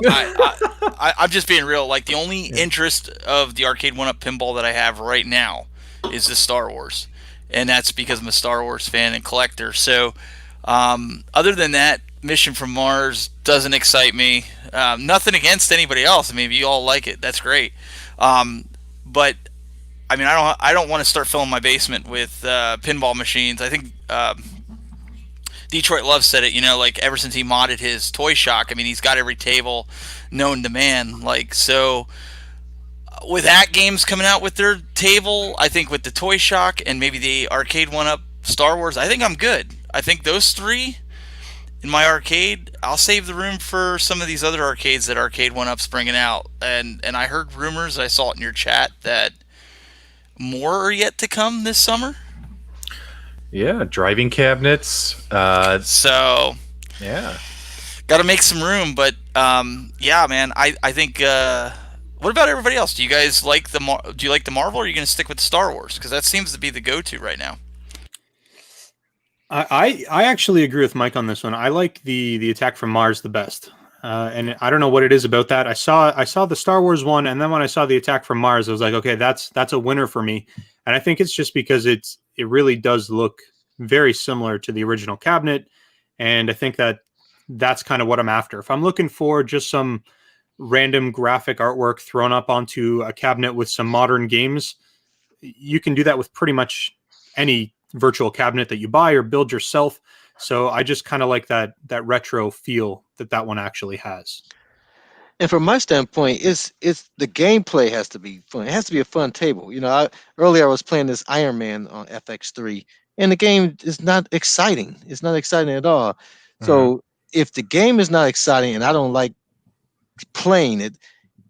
just being real. Like, the only interest of the Arcade1Up pinball that I have right now is the Star Wars. And that's because I'm a Star Wars fan and collector. So, other than that, Mission from Mars doesn't excite me. Nothing against anybody else. I mean, if you all like it, that's great. But I mean, I don't want to start filling my basement with pinball machines. I think Detroit Love said it. Like ever since he modded his Toy Shock, I mean, he's got every table known to man. Like so, with that games coming out with their table, I think with the Toy Shock and maybe the Arcade1Up Star Wars, I think I'm good. I think those three. In my arcade, I'll save the room for some of these other arcades that Arcade1Up's bringing out. And I heard rumors, I saw it in your chat, that more are yet to come this summer. Yeah, driving cabinets. So, yeah. Got to make some room. But, yeah, man, I think... what about everybody else? Do you guys like the Marvel, or are you going to stick with Star Wars? Because that seems to be the go-to right now. I actually agree with Mike on this one. I like the attack from Mars the best. and I don't know what it is about that. I saw the Star Wars one, and then when I saw the Attack from Mars, I was like, okay, that's a winner for me. And I think it's just because it really does look very similar to the original cabinet, and I think that's kind of what I'm after. If I'm looking for just some random graphic artwork thrown up onto a cabinet with some modern games, you can do that with pretty much any virtual cabinet that you buy or build yourself. So I just kind of like that retro feel that one actually has. And from my standpoint, it's the gameplay has to be fun. It has to be a fun table. Earlier I was playing this Iron Man on FX3, and the game is not exciting. It's not exciting at all. So if the game is not exciting and I don't like playing it,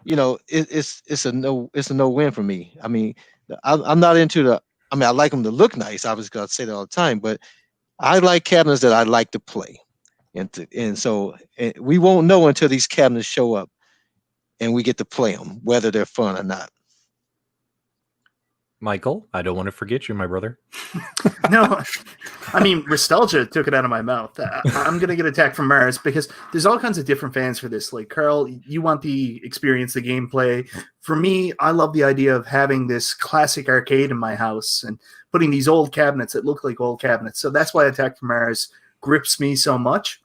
it's a no win for me. I mean, I'm not into the. I mean, I like them to look nice. Obviously, I say that all the time, but I like cabinets that I like to play, and so we won't know until these cabinets show up, and we get to play them, whether they're fun or not. Michael, I don't want to forget you, my brother. No, I mean, Restalgia took it out of my mouth. I'm going to get Attack from Mars because there's all kinds of different fans for this. Like, Carl, you want the experience, the gameplay. For me, I love the idea of having this classic arcade in my house and putting these old cabinets that look like old cabinets. So that's why Attack from Mars grips me so much.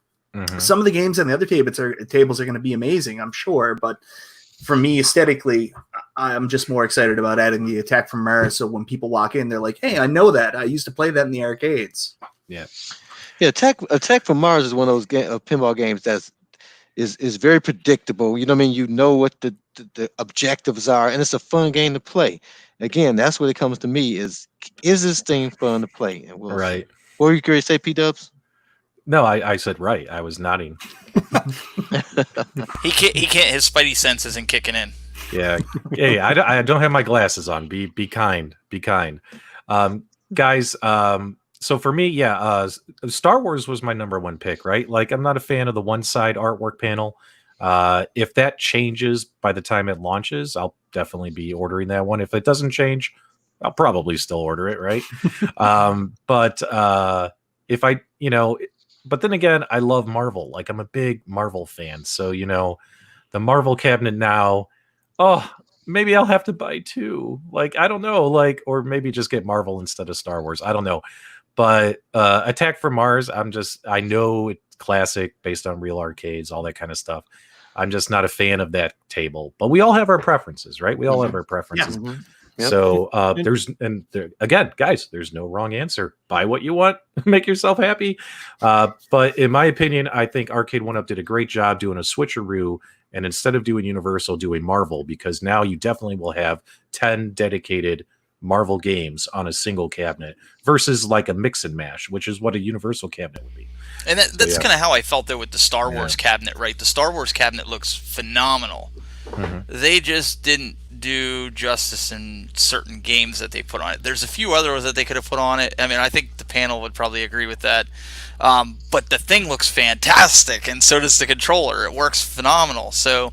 Some of the games on the other tables are going to be amazing, I'm sure, but for me, aesthetically, I'm just more excited about adding the Attack from Mars. So when people walk in, they're like, "Hey, I know that. I used to play that in the arcades." Yeah. Attack from Mars is one of those pinball games that is very predictable. You know what I mean? You know what the objectives are, and it's a fun game to play. Again, that's what it comes to me: is this thing fun to play? And right. What were you going to say, P-Dubs? No, I said right. I was nodding. He can't. His spidey sense isn't kicking in. Yeah. Hey, I don't have my glasses on. Be kind. Be kind. Guys, so for me, Star Wars was my number one pick, right? Like, I'm not a fan of the one side artwork panel. If that changes by the time it launches, I'll definitely be ordering that one. If it doesn't change, I'll probably still order it, right? But if I, but then again, I love Marvel. Like, I'm a big Marvel fan. So, the Marvel cabinet now, maybe I'll have to buy two. Like, I don't know, or maybe just get Marvel instead of Star Wars. I don't know. But Attack from Mars, I know it's classic based on real arcades, all that kind of stuff. I'm just not a fan of that table. But we all have our preferences, right? We all have our preferences. Yeah. Yep. So again, guys, there's no wrong answer. Buy what you want, make yourself happy. But in my opinion, I think Arcade1Up did a great job doing a switcheroo, and instead of doing Universal, doing Marvel, because now you definitely will have 10 dedicated Marvel games on a single cabinet versus like a mix and mash, which is what a Universal cabinet would be. And that's kind of how I felt there with the Star Wars cabinet, right? The Star Wars cabinet looks phenomenal. They just didn't do justice in certain games that they put on it. There's a few others that they could have put on it. I mean, I think the panel would probably agree with that. But the thing looks fantastic, and so does the controller. It works phenomenal. So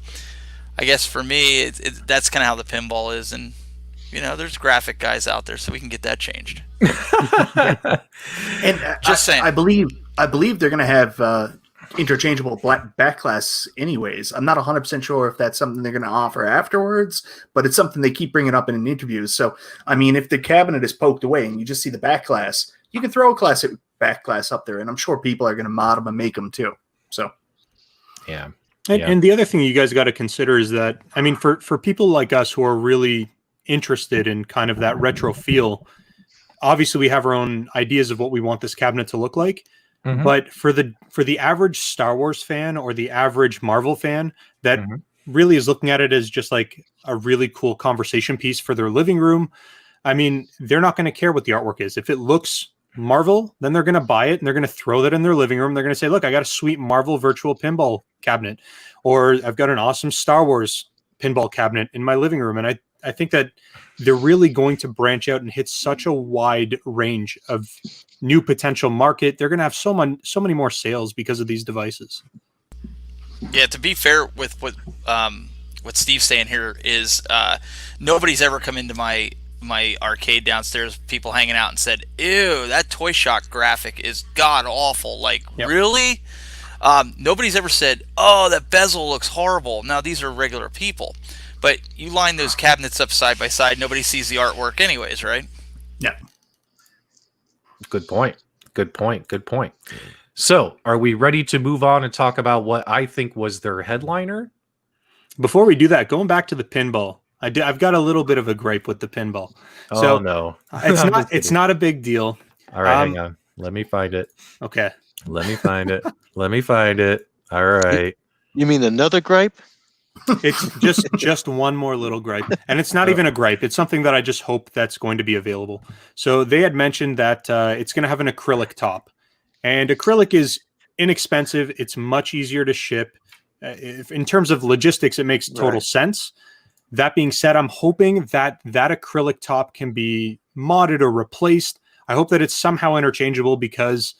I guess for me, that's kind of how the pinball is. And, there's graphic guys out there, so we can get that changed. And just saying. I believe they're going to have interchangeable backglass anyways. I'm not 100% sure if that's something they're going to offer afterwards, but it's something they keep bringing up in interviews. So, I mean, if the cabinet is poked away and you just see the backglass, you can throw a classic backglass up there, and I'm sure people are going to mod them and make them too. So, yeah. And the other thing you guys got to consider is that, I mean, for people like us who are really interested in kind of that retro feel, obviously we have our own ideas of what we want this cabinet to look like. But for the average Star Wars fan or the average Marvel fan that really is looking at it as just like a really cool conversation piece for their living room, I mean, they're not going to care what the artwork is. If it looks Marvel, then they're going to buy it and they're going to throw that in their living room. They're going to say, look, I got a sweet Marvel virtual pinball cabinet, or I've got an awesome Star Wars pinball cabinet in my living room. And I think that they're really going to branch out and hit such a wide range of new potential market. They're going to have so many more sales because of these devices. Yeah, to be fair with what Steve's saying here is nobody's ever come into my arcade downstairs, people hanging out, and said, ew, that Toy Shock graphic is god awful. Like, really? Nobody's ever said, "Oh, that bezel looks horrible." Now these are regular people, but you line those cabinets up side by side, nobody sees the artwork, anyways, right? Yeah. Good point. Good point. Good point. So, are we ready to move on and talk about what I think was their headliner? Before we do that, going back to the pinball, I've got a little bit of a gripe with the pinball. Oh no, It's not a big deal. All right, hang on. Let me find it. Okay. Let me find it. Let me find it. All right. You mean another gripe? It's just one more little gripe, and it's not even a gripe. It's something that I just hope that's going to be available. So they had mentioned that it's going to have an acrylic top, and acrylic is inexpensive. It's much easier to ship. In terms of logistics, it makes total sense. That being said, I'm hoping that acrylic top can be modded or replaced. I hope that it's somehow interchangeable because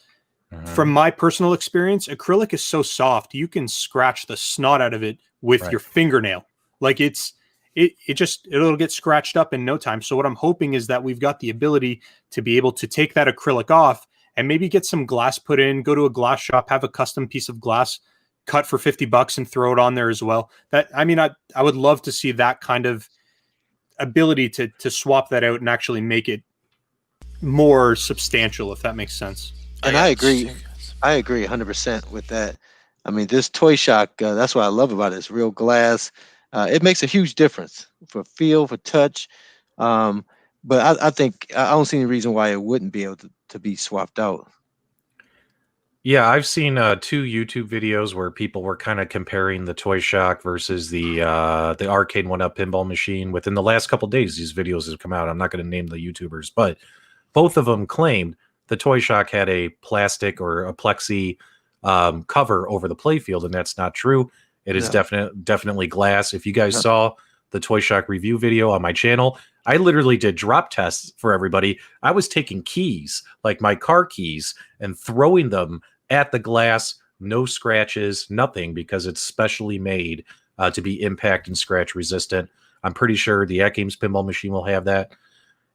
from my personal experience, acrylic is so soft. You can scratch the snot out of it with your fingernail. Like it'll get scratched up in no time. So what I'm hoping is that we've got the ability to be able to take that acrylic off and maybe get some glass put in, go to a glass shop, have a custom piece of glass cut for $50 and throw it on there as well. I would love to see that kind of ability to swap that out and actually make it more substantial, if that makes sense. And I agree 100% with that. I mean, this Toy Shock, that's what I love about it. It's real glass. It makes a huge difference for feel, for touch. But I think I don't see any reason why it wouldn't be able to be swapped out. Yeah, I've seen 2 YouTube videos where people were kind of comparing the Toy Shock versus the Arcade1Up pinball machine. Within the last couple of days, these videos have come out. I'm not going to name the YouTubers, but both of them claimed the Toy Shock had a plastic or a plexi cover over the playfield, and that's not true. It is definitely glass. If you guys saw the Toy Shock review video on my channel, I literally did drop tests for everybody. I was taking keys, like my car keys, and throwing them at the glass, no scratches, nothing, because it's specially made to be impact and scratch resistant. I'm pretty sure the At Games pinball machine will have that.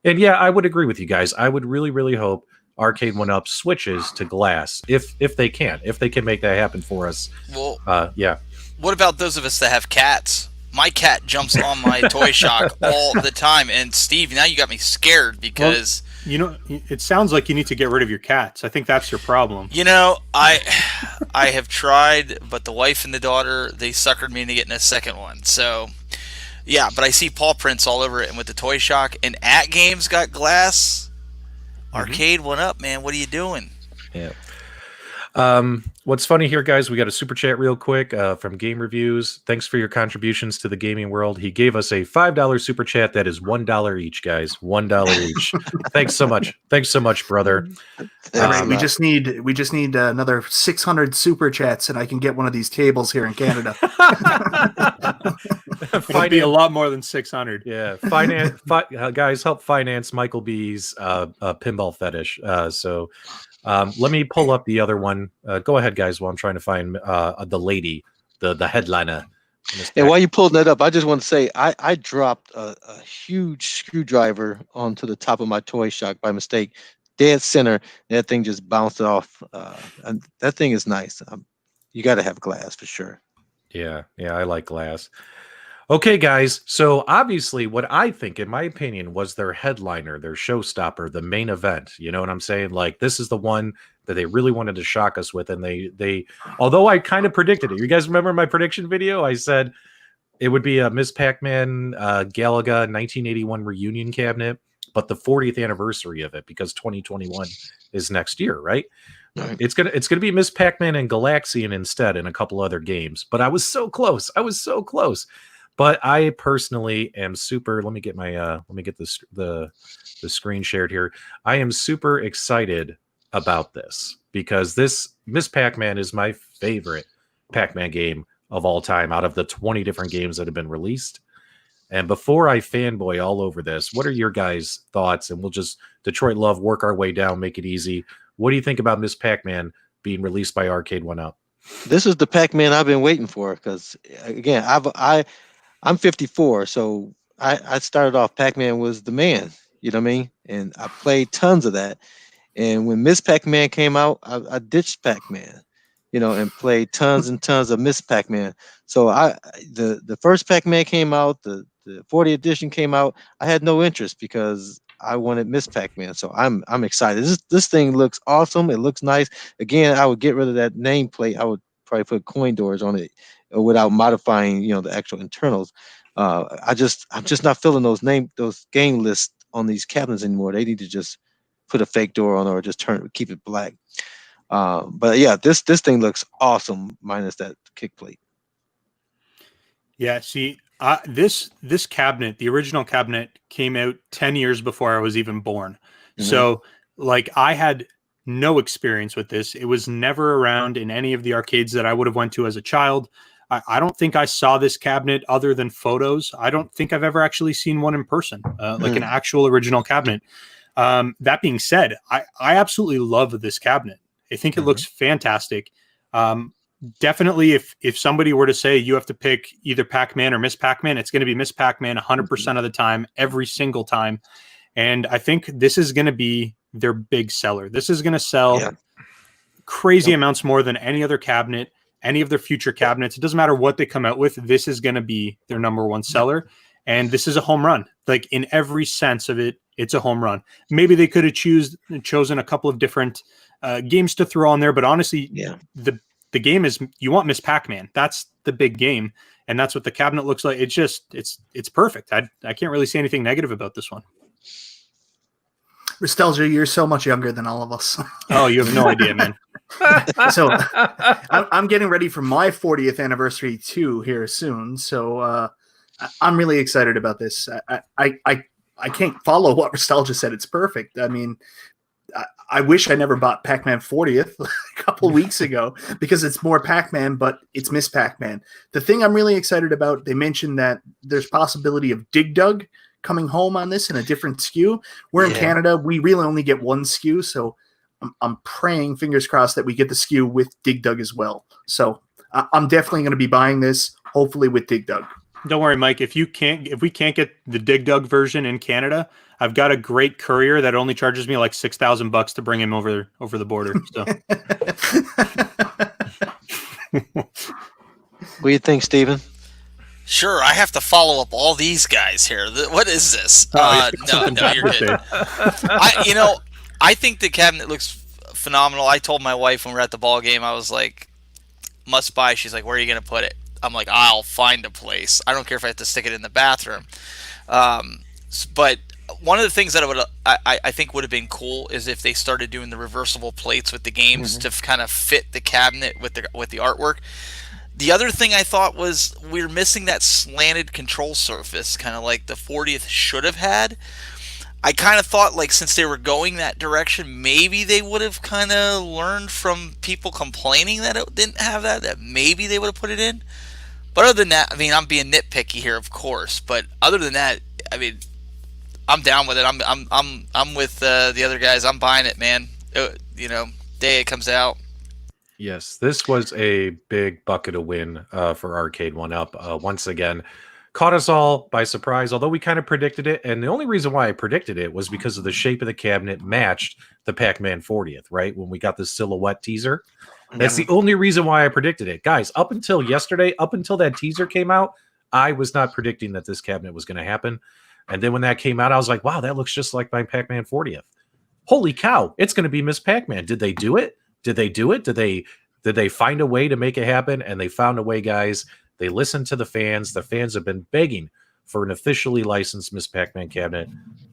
And yeah, I would agree with you guys. I would really, really hope Arcade1Up switches to glass if they can make that happen for us. Well, yeah. What about those of us that have cats? My cat jumps on my Toy Shock all the time. And Steve, now you got me scared because... Well, it sounds like you need to get rid of your cats. I think that's your problem. I have tried, but the wife and the daughter, they suckered me into getting a second one. So, yeah, but I see paw prints all over it. And with the Toy Shock, and At Games got glass. Arcade1Up, man. What are you doing? Yeah. What's funny here, guys, we got a super chat real quick from Game Reviews. Thanks for your contributions to the gaming world. He gave us a $5 super chat. That is $1 each, guys. $1 each. Thanks so much. Thanks so much, brother. We just need another 600 super chats, and I can get one of these tables here in Canada. It'll be a lot more than 600. Yeah, guys, help finance Michael B's pinball fetish. So let me pull up the other one. Go ahead, guys, while I'm trying to find the lady, the headliner. And while you're pulling that up, I just want to say I dropped a huge screwdriver onto the top of my Toy Shock by mistake, dead center. That thing just bounced off. And that thing is nice. You got to have glass for sure. Yeah, I like glass. Okay, guys. So obviously, what I think, in my opinion, was their headliner, their showstopper, the main event. You know what I'm saying? Like, this is the one that they really wanted to shock us with, and they although I kind of predicted it. You guys remember my prediction video? I said it would be a Miss Pac-Man Galaga 1981 reunion cabinet, but the 40th anniversary of it, because 2021 is next year, right? Right. It's gonna be Miss Pac-Man and Galaxian instead, and a couple other games. But I was so close. But I personally am super. Let me get my the screen shared here. I am super excited about this because this Miss Pac-Man is my favorite Pac-Man game of all time out of the 20 different games that have been released. And before I fanboy all over this, what are your guys' thoughts? And we'll just Detroit Love work our way down, make it easy. What do you think about Miss Pac-Man being released by Arcade1Up? This is the Pac-Man I've been waiting for because again, I'm 54, so I started off Pac-Man was the man, you know what I mean? And I played tons of that. And when Miss Pac-Man came out, I ditched Pac-Man. and played tons and tons of Miss Pac-Man. So the first Pac-Man came out, the 40th edition came out. I had no interest because I wanted Miss Pac-Man. So I'm excited. This thing looks awesome. It looks nice. Again, I would get rid of that nameplate. I would probably put coin doors on it without modifying, the actual internals. I'm just not filling those game lists on these cabinets anymore. They need to just put a fake door on or just keep it black. But yeah, this thing looks awesome minus that kick plate. Yeah, see, this cabinet, the original cabinet, came out 10 years before I was even born. Mm-hmm. So, like, I had no experience with this. It was never around in any of the arcades that I would have went to as a child. I don't think I saw this cabinet other than photos. I don't think I've ever actually seen one in person, like an actual original cabinet. That being said, I absolutely love this cabinet. I think it looks fantastic. Definitely, if somebody were to say you have to pick either Pac-Man or Miss Pac-Man, it's going to be Miss Pac-Man 100% of the time, every single time. And I think this is going to be their big seller. This is going to sell crazy amounts more than any other cabinet, any of their future cabinets. It doesn't matter what they come out with. This is going to be their number one seller. And this is a home run. Like, in every sense of it, it's a home run. Maybe they could have chosen a couple of different games to throw on there, but honestly, the game is, you want Miss Pac-Man. That's the big game, and that's what the cabinet looks like. It's perfect. I can't really say anything negative about this one. Restalgia, you're so much younger than all of us. Oh, you have no idea, man. So I'm getting ready for my 40th anniversary too here soon. So I'm really excited about this. I can't follow what Restalgia said. It's perfect. I mean, I wish I never bought Pac-Man 40th a couple weeks ago because it's more Pac-Man, but it's Miss Pac-Man. The thing I'm really excited about, they mentioned that there's possibility of Dig Dug coming home on this in a different SKU. We're in Canada. We really only get one SKU, so I'm praying, fingers crossed, that we get the SKU with Dig Dug as well. So I'm definitely going to be buying this, hopefully with Dig Dug. Don't worry, Mike. If we can't get the Dig Dug version in Canada, I've got a great courier that only charges me like $6,000 to bring him over the border. So, what do you think, Steven? Sure, I have to follow up all these guys here. What is this? No, you're good. I think the cabinet looks phenomenal. I told my wife when we were at the ball game, I was like, must buy. She's like, where are you going to put it? I'm like, I'll find a place. I don't care if I have to stick it in the bathroom. But one of the things that I think would have been cool is if they started doing the reversible plates with the games to kind of fit the cabinet with the artwork. The other thing I thought was we're missing that slanted control surface, kind of like the 40th should have had. I kind of thought, like, since they were going that direction, maybe they would have kind of learned from people complaining that it didn't have that maybe they would have put it in. But other than that, I mean, I'm being nitpicky here, of course. But other than that, I mean, I'm down with it. I'm with the other guys. I'm buying it, man. Day it comes out. Yes, this was a big bucket of win for Arcade1Up. Once again, caught us all by surprise, although we kind of predicted it. And the only reason why I predicted it was because of the shape of the cabinet matched the Pac-Man 40th, right? When we got the silhouette teaser. That's the only reason why I predicted it. Guys, up until yesterday, up until that teaser came out, I was not predicting that this cabinet was going to happen. And then when that came out, I was like, wow, that looks just like my Pac-Man 40th. Holy cow, it's going to be Miss Pac-Man. Did they do it? Did they do it? Did they find a way to make it happen? And they found a way, guys. They listened to the fans. The fans have been begging for an officially licensed Miss Pac-Man cabinet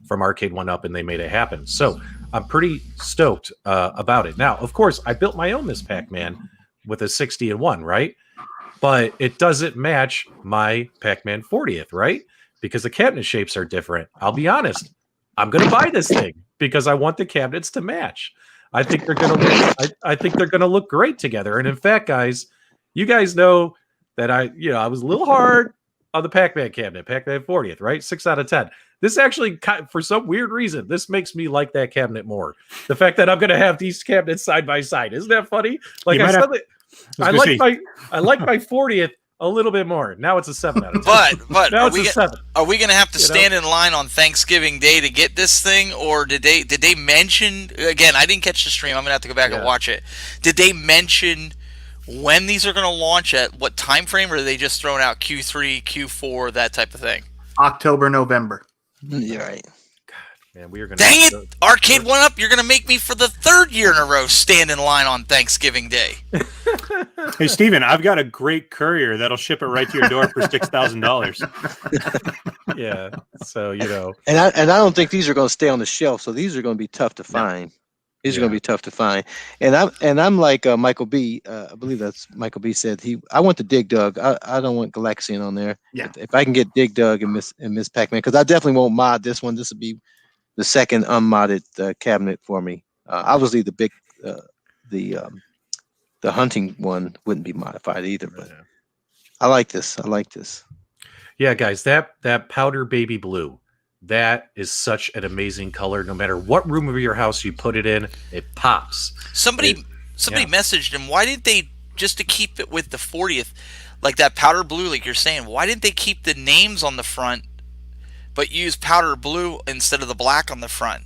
from Arcade1Up, and they made it happen. So I'm pretty stoked about it. Now, of course, I built my own Miss Pac-Man with a 60-1, right? But it doesn't match my Pac-Man 40th, right? Because the cabinet shapes are different. I'll be honest. I'm going to buy this thing because I want the cabinets to match. I think they're going to look great together. And in fact, guys, you guys know that I was a little hard on the Pac-Man cabinet, Pac-Man 40th, right? 6 out of 10. This actually, for some weird reason, this makes me like that cabinet more. The fact that I'm going to have these cabinets side by side. Isn't that funny? Like I like my 40th a little bit more. Now it's a 7 out of 10. But now it's a 7. Are we going to have to stand in line on Thanksgiving Day to get this thing, or did they mention? Again, I didn't catch the stream. I'm going to have to go back and watch it. Did they mention when these are going to launch, at what time frame, or are they just throwing out Q3, Q4, that type of thing? October, November. You're right. Man, we are going Dang it! Arcade1Up, you're going to make me for the third year in a row stand in line on Thanksgiving Day. Hey, Steven, I've got a great courier that'll ship it right to your door for $6,000. Yeah. So, you know. And I don't think these are going to stay on the shelf. So these are going to be tough to find. These are going to be tough to find. And I'm like Michael B. I believe that's Michael B. said I want the Dig Dug. I don't want Galaxian on there. Yeah. If I can get Dig Dug and Miss Pac-Man, because I definitely won't mod this one. This will be the second unmodded cabinet for me. Obviously, the hunting one wouldn't be modified either. But I like this. Yeah, guys, that powder baby blue, that is such an amazing color. No matter what room of your house you put it in, it pops. Somebody messaged him. Why didn't they, just to keep it with the 40th, like that powder blue, like you're saying? Why didn't they keep the names on the front, but use powder blue instead of the black on the front?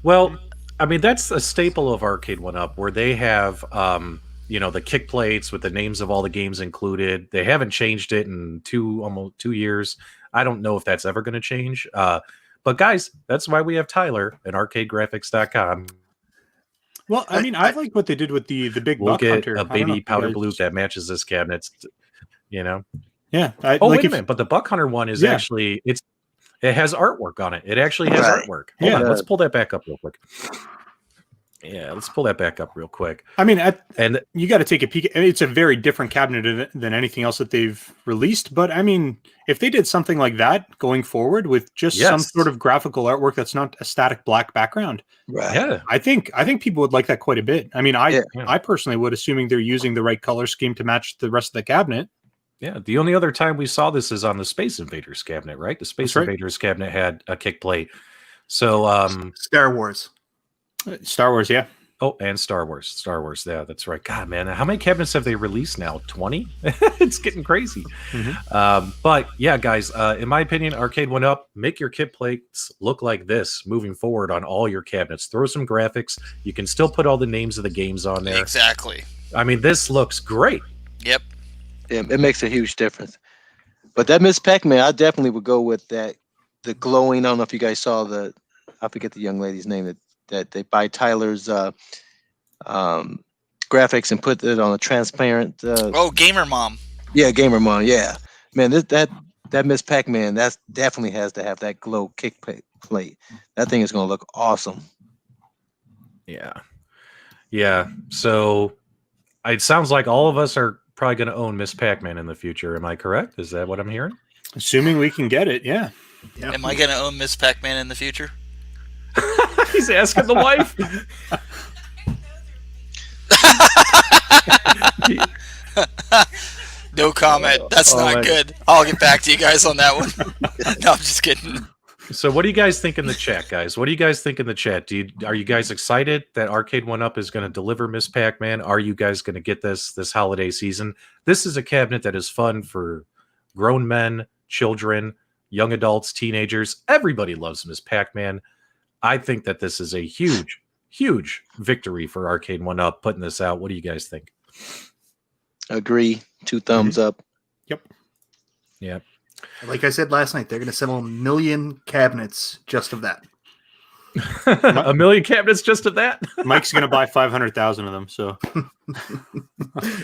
Well, I mean, that's a staple of Arcade1Up, where they have, the kick plates with the names of all the games included. They haven't changed it in almost 2 years. I don't know if that's ever going to change. But guys, that's why we have Tyler at arcadegraphics.com. Well, I mean, I like what they did with the big We'll buck get hunter. a baby powder blue that matches this cabinet. Yeah. Wait a minute, but the buck hunter one is actually it has artwork on it. It actually has artwork. Hold on, let's pull that back up real quick. Yeah, let's pull that back up real quick. I mean, and you got to take a peek. It's a very different cabinet than anything else that they've released. But I mean, if they did something like that going forward with just some sort of graphical artwork that's not a static black background, I think people would like that quite a bit. I mean, I personally would, assuming they're using the right color scheme to match the rest of the cabinet. Yeah, the only other time we saw this is on the Space Invaders cabinet, right? The Space Invaders cabinet had a kick plate. So Star Wars, yeah. Oh, and Star Wars. Yeah, that's right. God, man, how many cabinets have they released now? 20? It's getting crazy. But yeah, guys, in my opinion, Arcade1Up, make your kit plates look like this moving forward on all your cabinets. Throw some graphics. You can still put all the names of the games on there. Exactly. I mean, this looks great. Yep. Yeah, it makes a huge difference. But that Miss Pac-Man, I definitely would go with that. The glowing. I don't know if you guys saw I forget the young lady's name that they buy Tyler's graphics and put it on a transparent. Gamer Mom. Yeah, Gamer Mom. Yeah, man, that Miss Pac-Man, that definitely has to have that glow kick plate. That thing is going to look awesome. Yeah. So it sounds like all of us are probably going to own Miss Pac-Man in the future. Am I correct? Is that what I'm hearing? Assuming we can get it, yeah. Am I going to own Miss Pac-Man in the future? He's asking the wife. No comment. That's not good. I'll get back to you guys on that one. No, I'm just kidding. So what do you guys think in the chat, guys? What do you guys think in the chat? Are you guys excited that Arcade1Up is going to deliver Miss Pac-Man? Are you guys going to get this holiday season? This is a cabinet that is fun for grown men, children, young adults, teenagers. Everybody loves Miss Pac-Man. I think that this is a huge, huge victory for Arcade1Up putting this out. What do you guys think? Agree. 2 thumbs up. Yep. Like I said last night, they're going to sell 1 million cabinets just of that. 1 million cabinets just of that? Mike's going to buy 500,000 of them. So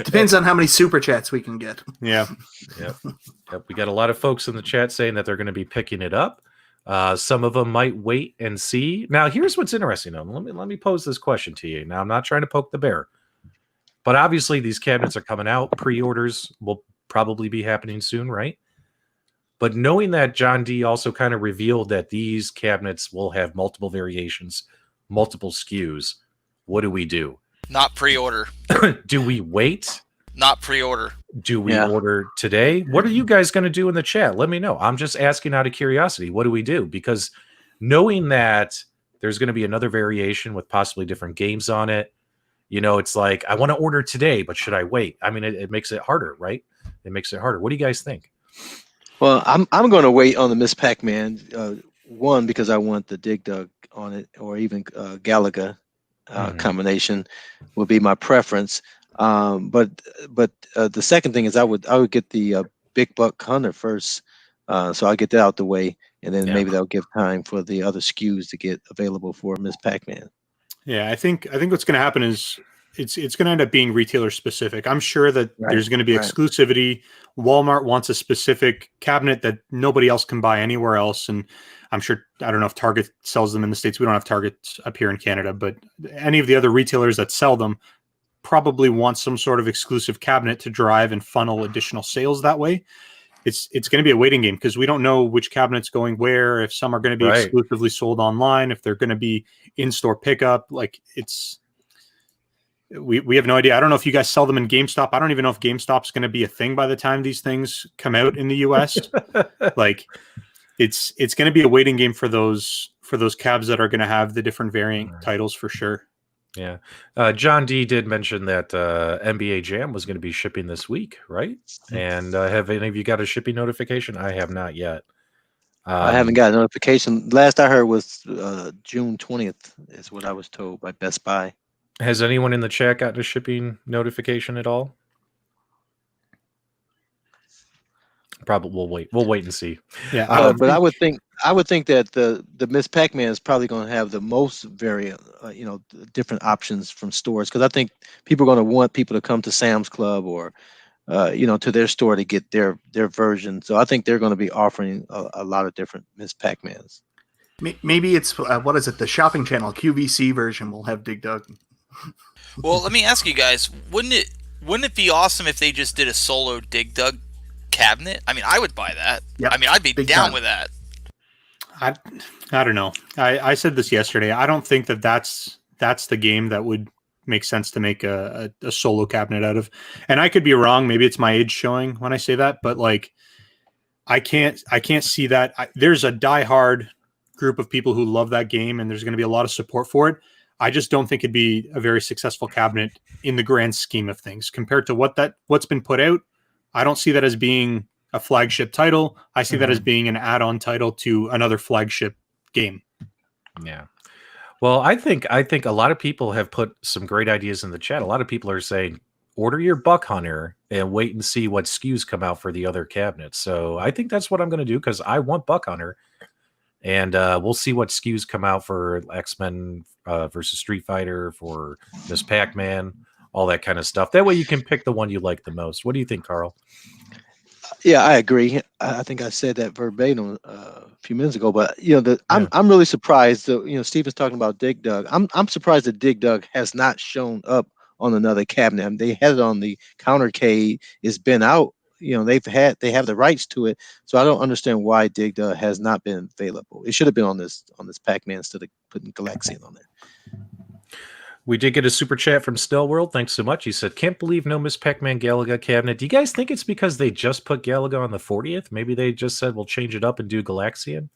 depends on how many super chats we can get. Yeah. Yep. We got a lot of folks in the chat saying that they're going to be picking it up. Some of them might wait and see. Now, here's what's interesting. Let me pose this question to you. Now, I'm not trying to poke the bear, but obviously these cabinets are coming out. Pre-orders will probably be happening soon, right? But knowing that John D also kind of revealed that these cabinets will have multiple variations, multiple SKUs, what do we do? Not pre-order. Do we wait? Not pre-order. Do we order today? What are you guys going to do in the chat? Let me know. I'm just asking out of curiosity. What do we do? Because knowing that there's going to be another variation with possibly different games on it, it's like, I want to order today, but should I wait? I mean, it makes it harder, right? It makes it harder. What do you guys think? Well, I'm going to wait on the Miss Pac-Man. One, because I want the Dig Dug on it, or even Galaga. combination would be my preference. But the second thing is I would get the Big Buck Hunter first, so I'll get that out the way, and then maybe that'll give time for the other SKUs to get available for Miss Pac-Man. Yeah, I think what's going to happen is it's going to end up being retailer specific. I'm sure that there's going to be exclusivity. Walmart wants a specific cabinet that nobody else can buy anywhere else, and I'm sure, I don't know if Target sells them in the States. We don't have Target up here in Canada, but any of the other retailers that sell them probably want some sort of exclusive cabinet to drive and funnel additional sales that way. It's going to be a waiting game because we don't know which cabinet's going where, if some are going to be exclusively sold online, if they're going to be in-store pickup. Like we have no idea. I don't know if you guys sell them in GameStop. I don't even know if GameStop's going to be a thing by the time these things come out in the US. Like it's going to be a waiting game for those cabs that are going to have the different variant titles for sure. Yeah. John D did mention that NBA Jam was going to be shipping this week, right? And have any of you got a shipping notification? I have not yet. I haven't got a notification. Last I heard was June 20th is what I was told by Best Buy. Has anyone in the chat gotten a shipping notification at all? Probably we'll wait and see. Yeah, but I would think that the Miss Pac-Man is probably going to have the most variant, different options from stores, because I think people are going to want people to come to Sam's Club or to their store to get their version. So I think they're going to be offering a lot of different Miss Pac-Mans. Maybe it's what is it? The shopping channel QVC version will have Dig Dug. Well, let me ask you guys: wouldn't it be awesome if they just did a solo Dig Dug cabinet? I mean, I would buy that. Yep. I mean, I'd be down with that. I don't know. I said this yesterday. I don't think that's the game that would make sense to make a solo cabinet out of. And I could be wrong. Maybe it's my age showing when I say that, but like, I can't see that. There's a diehard group of people who love that game, and there's going to be a lot of support for it. I just don't think it'd be a very successful cabinet in the grand scheme of things compared to what's been put out. I don't see that as being a flagship title. I see that as being an add-on title to another flagship game. Yeah. Well, I think a lot of people have put some great ideas in the chat. A lot of people are saying, order your Buck Hunter and wait and see what SKUs come out for the other cabinets. So I think that's what I'm going to do, because I want Buck Hunter. And we'll see what SKUs come out for X-Men versus Street Fighter, for Miss Pac-Man, all that kind of stuff. That way you can pick the one you like the most. What do you think, Carl? Yeah, I agree. I think I said that verbatim a few minutes ago, but I'm really surprised that Steven's talking about Dig Dug. I'm surprised that Dig Dug has not shown up on another cabinet. I mean, they had it on the Countercade. It's been out. They have the rights to it. So I don't understand why Dig Dug has not been available. It should have been on this Pac-Man instead of putting Galaxian on there. We did get a super chat from Still World. Thanks so much. He said, "Can't believe no Miss Pac-Man Galaga cabinet." Do you guys think it's because they just put Galaga on the 40th? Maybe they just said we'll change it up and do Galaxian.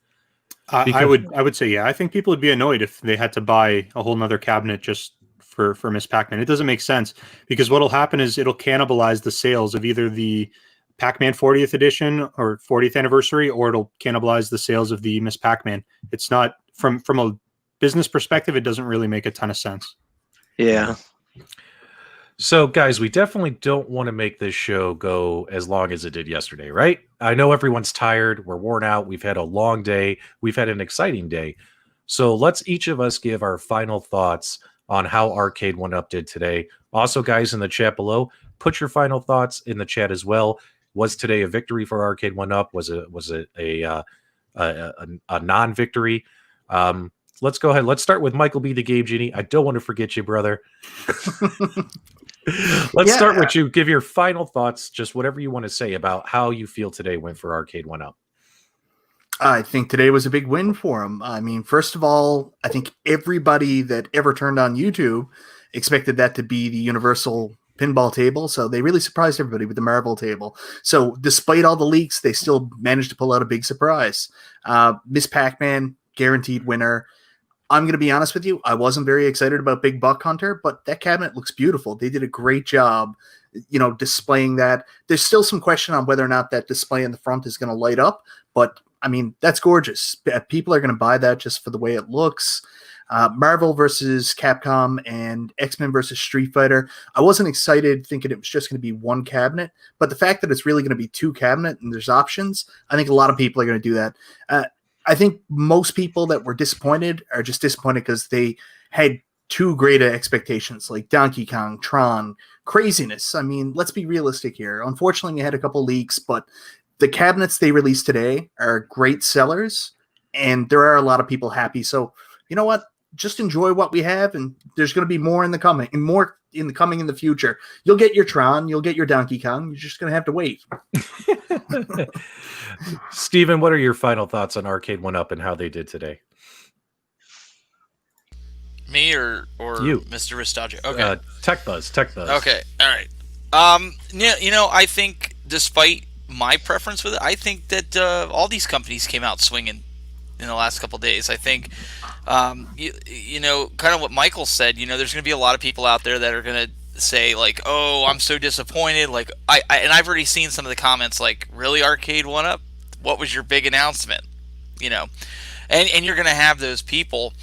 I would say, yeah. I think people would be annoyed if they had to buy a whole nother cabinet just for Miss Pac-Man. It doesn't make sense, because what'll happen is it'll cannibalize the sales of either the Pac-Man 40th edition or 40th anniversary, or it'll cannibalize the sales of the Miss Pac-Man. It's not from a business perspective. It doesn't really make a ton of sense. Yeah. So, guys, we definitely don't want to make this show go as long as it did yesterday, right? I know everyone's tired. We're worn out. We've had a long day. We've had an exciting day. So let's each of us give our final thoughts on how Arcade1Up did today. Also, guys, in the chat below, put your final thoughts in the chat as well. Was today a victory for Arcade1Up? Was it a non-victory? Let's go ahead. Let's start with Michael B, the Game Genie. I don't want to forget you, brother. Let's start with you. Give your final thoughts, just whatever you want to say about how you feel today went for Arcade1Up. I think today was a big win for him. I mean, first of all, I think everybody that ever turned on YouTube expected that to be the universal pinball table, so they really surprised everybody with the Marvel table. So despite all the leaks, they still managed to pull out a big surprise. Miss Pac-Man, guaranteed winner. I'm going to be honest with you, I wasn't very excited about Big Buck Hunter, but that cabinet looks beautiful. They did a great job, displaying that. There's still some question on whether or not that display in the front is going to light up, but I mean, that's gorgeous. People are going to buy that just for the way it looks. Marvel versus Capcom and X-Men versus Street Fighter. I wasn't excited thinking it was just going to be one cabinet, but the fact that it's really going to be two cabinet and there's options, I think a lot of people are going to do that. I think most people that were disappointed are just disappointed because they had too great expectations, like Donkey Kong, Tron, craziness. I mean, let's be realistic here. Unfortunately, we had a couple leaks, but the cabinets they released today are great sellers, and there are a lot of people happy. So, you know what? Just enjoy what we have, and there's going to be more in the coming, and more in the future. You'll get your Tron, you'll get your Donkey Kong. You're just going to have to wait. Steven, what are your final thoughts on Arcade1Up and how they did today? Me or you, Mr. Restalgia? Okay. Tech Buzz. Okay. All right. I think despite my preference with it, I think that all these companies came out swinging in the last couple of days. I think, kind of what Michael said. There's going to be a lot of people out there that are going to say like, "Oh, I'm so disappointed." Like and I've already seen some of the comments like, "Really, Arcade1Up? What was your big announcement?" And you're going to have those people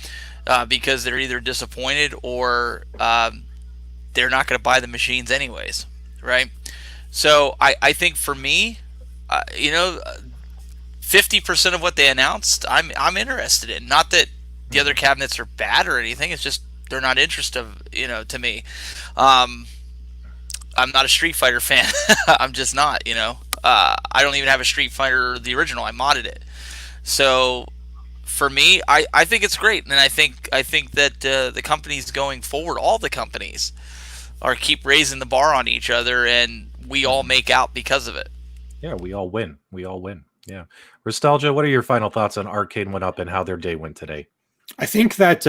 because they're either disappointed or they're not going to buy the machines anyways, right? So I think for me, 50% of what they announced, I'm interested in. Not that the other cabinets are bad or anything. It's just they're not interested, to me. I'm not a Street Fighter fan. I'm just not, I don't even have a Street Fighter, the original. I modded it. So for me, I think it's great, and I think that the companies going forward, all the companies, keep raising the bar on each other, and we all make out because of it. Yeah, we all win. Yeah. Restalgia, what are your final thoughts on Arcade1Up and how their day went today? I think that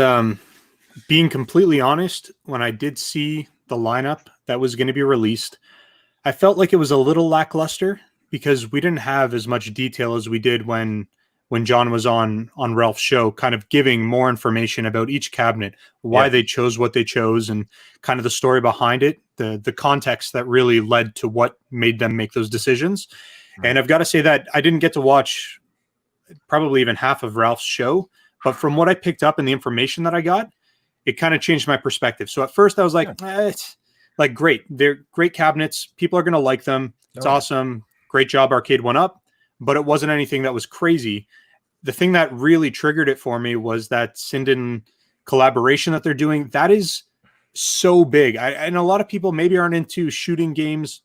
being completely honest, when I did see the lineup that was going to be released, I felt like it was a little lackluster because we didn't have as much detail as we did when John was on Ralph's show, kind of giving more information about each cabinet, why they chose what they chose, and kind of the story behind it, the context that really led to what made them make those decisions. And I've got to say that I didn't get to watch probably even half of Ralph's show, but from what I picked up and the information that I got, it kind of changed my perspective. So at first I was like, it's like, great. They're great cabinets. People are going to like them. It's awesome. Great job, Arcade1Up. But it wasn't anything that was crazy. The thing that really triggered it for me was that Sinden collaboration that they're doing. That is so big. And a lot of people maybe aren't into shooting games.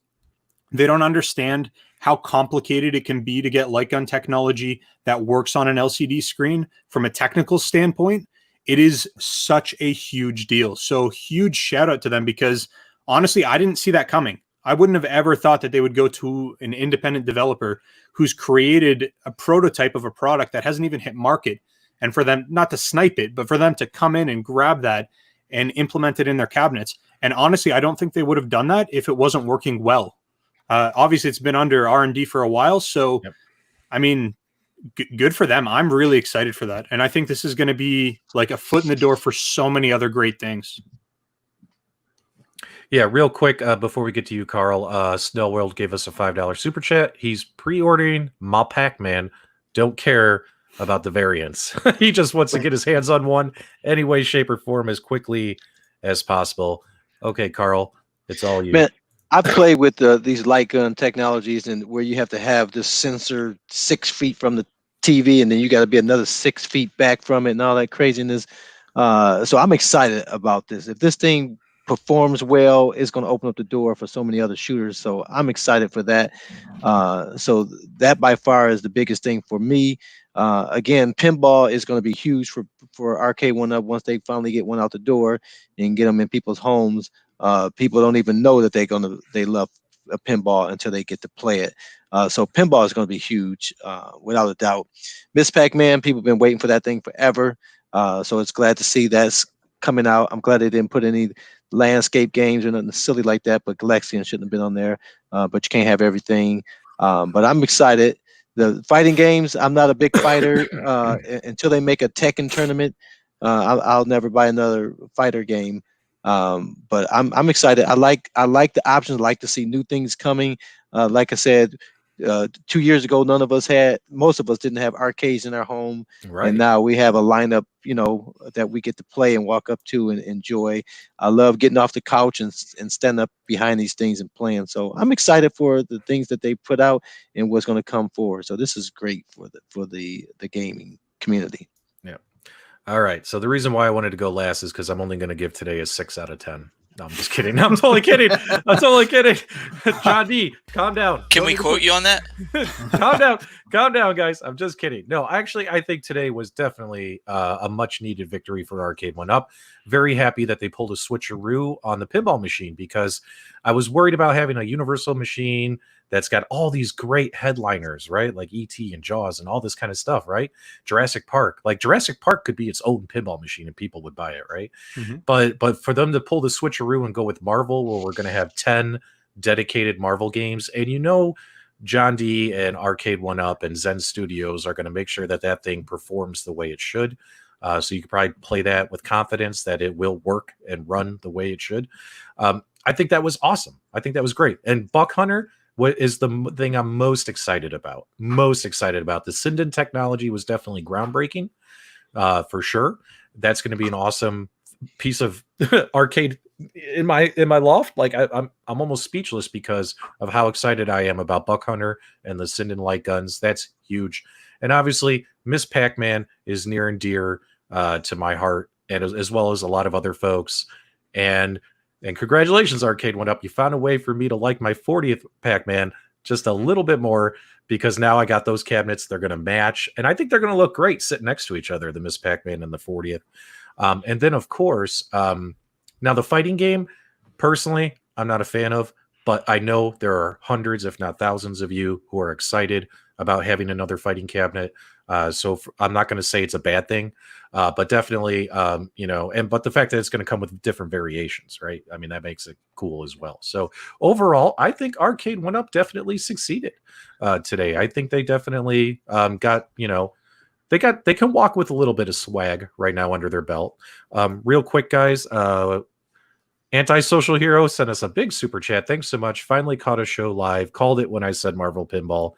They don't understand how complicated it can be to get light gun technology that works on an LCD screen from a technical standpoint. It is such a huge deal. So huge shout out to them, because honestly, I didn't see that coming. I wouldn't have ever thought that they would go to an independent developer who's created a prototype of a product that hasn't even hit market, and for them not to snipe it, but for them to come in and grab that and implement it in their cabinets. And honestly, I don't think they would have done that if it wasn't working well. Obviously, it's been under R&D for a while. So, I mean, good for them. I'm really excited for that. And I think this is going to be like a foot in the door for so many other great things. Yeah, real quick, before we get to you, Carl, Snellworld gave us a $5 super chat. He's pre-ordering my Pac-Man. Don't care about the variants. He just wants to get his hands on one any way, shape, or form as quickly as possible. Okay, Carl, it's all you. Man, I play with these light gun technologies, and where you have to have this sensor 6 feet from the TV, and then you got to be another 6 feet back from it, and all that craziness. So I'm excited about this. If this thing performs well, it's going to open up the door for so many other shooters. So I'm excited for that. So that by far is the biggest thing for me. Again, pinball is going to be huge for Arcade1Up once they finally get one out the door and get them in people's homes. People don't even know that they love a pinball until they get to play it. So pinball is going to be huge, without a doubt. Miss Pac-Man, people have been waiting for that thing forever. So it's glad to see that's coming out. I'm glad they didn't put any landscape games or nothing silly like that, but Galexian shouldn't have been on there. But you can't have everything. But I'm excited. The fighting games, I'm not a big fighter. Until they make a Tekken tournament, I'll never buy another fighter game. But I'm excited. I like the options. I like to see new things coming. Like I said, 2 years ago, most of us didn't have arcades in our home. Right. And now we have a lineup, that we get to play and walk up to and enjoy. I love getting off the couch and stand up behind these things and playing. So I'm excited for the things that they put out and what's going to come forward. So this is great for the gaming community. Yeah. All right. So the reason why I wanted to go last is because I'm only going to give today a 6 out of 10. No, I'm just kidding. I'm totally kidding. I'm totally kidding. John D, calm down. Can we quote you on that? Calm down, guys. I'm just kidding. No, actually, I think today was definitely a much needed victory for Arcade1Up. Very happy that they pulled a switcheroo on the pinball machine, because I was worried about having a universal machine that's got all these great headliners, right? Like E.T. and Jaws and all this kind of stuff, right? Jurassic Park. Like Jurassic Park could be its own pinball machine and people would buy it, right? Mm-hmm. But for them to pull the switcheroo and go with Marvel, where we're going to have 10 dedicated Marvel games, and John D and Arcade1Up and Zen Studios are going to make sure that that thing performs the way it should. So you can probably play that with confidence that it will work and run the way it should. I think that was awesome. I think that was great. And Buck Hunter, what is the thing I'm most excited about? The Sinden technology was definitely groundbreaking, for sure. That's going to be an awesome piece of arcade in my loft. Like I'm almost speechless because of how excited I am about Buck Hunter and the Sinden light guns. That's huge. And obviously Miss Pac-Man is near and dear to my heart, and as well as a lot of other folks. And congratulations, Arcade1Up. You found a way for me to like my 40th Pac-Man just a little bit more, because now I got those cabinets. They're going to match, and I think they're going to look great sitting next to each other, the Miss Pac-Man and the 40th. And then, of course, now the fighting game, personally, I'm not a fan of, but I know there are hundreds, if not thousands of you who are excited about having another fighting cabinet. So I'm not going to say it's a bad thing, but definitely, but the fact that it's going to come with different variations, right? I mean, that makes it cool as well. So overall, I think Arcade1Up definitely succeeded today. I think they definitely got, they can walk with a little bit of swag right now under their belt. Real quick, guys, Antisocial Hero sent us a big super chat. Thanks so much. Finally caught a show live. Called it when I said Marvel Pinball.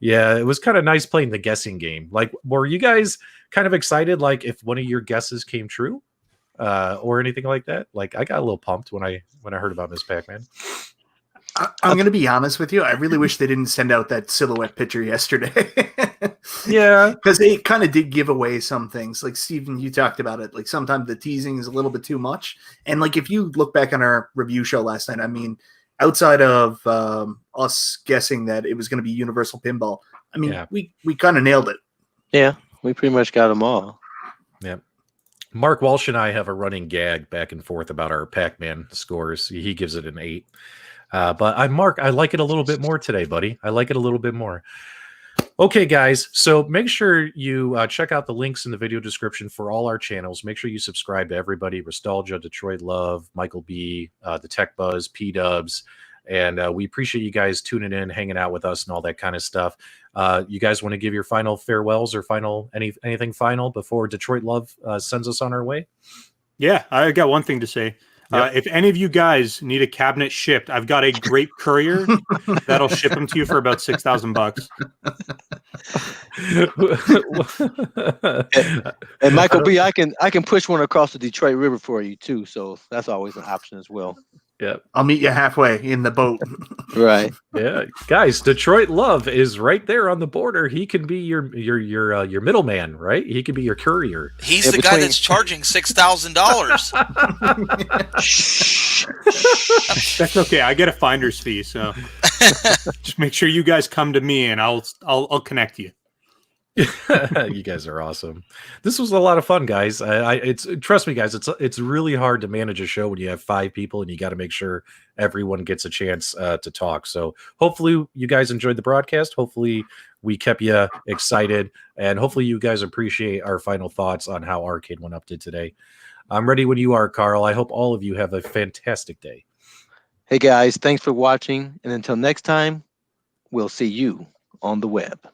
Yeah, it was kind of nice playing the guessing game. Like, were you guys kind of excited, like, if one of your guesses came true, or anything like that? Like, I got a little pumped when I heard about Miss Pac-Man. I'm going to be honest with you. I really wish they didn't send out that silhouette picture yesterday. Yeah, because they kind of did give away some things. Like, Steven, you talked about it. Like, sometimes the teasing is a little bit too much. And like, if you look back on our review show last night, I mean, outside of us guessing that it was going to be Universal Pinball, I mean, we kind of nailed it. Yeah, we pretty much got them all. Yeah. Mark Walsh and I have a running gag back and forth about our Pac-Man scores. He gives it an 8. But Mark, I like it a little bit more today, buddy. I like it a little bit more. Okay, guys. So make sure you check out the links in the video description for all our channels. Make sure you subscribe to everybody: Restalgia, Detroit Love, Michael B, the Tech Buzz, PDubs. And we appreciate you guys tuning in, hanging out with us and all that kind of stuff. You guys want to give your final farewells or anything final before Detroit Love sends us on our way? Yeah, I got one thing to say. Yep. If any of you guys need a cabinet shipped, I've got a great courier that'll ship them to you for about $6,000. And Michael B, I can push one across the Detroit River for you too, so that's always an option as well. Yeah, I'll meet you halfway in the boat. Right. Yeah, guys, Detroit Love is right there on the border. He can be your middleman, right? He can be your courier. He's the guy that's charging $6,000. That's okay. I get a finder's fee, so just make sure you guys come to me, and I'll connect you. You guys are awesome. This was a lot of fun, guys. Trust me, guys. It's really hard to manage a show when you have 5 people and you got to make sure everyone gets a chance to talk. So hopefully you guys enjoyed the broadcast. Hopefully we kept you excited, and hopefully you guys appreciate our final thoughts on how Arcade1Up did today. I'm ready when you are, Carl. I hope all of you have a fantastic day. Hey guys, thanks for watching, and until next time, we'll see you on the web.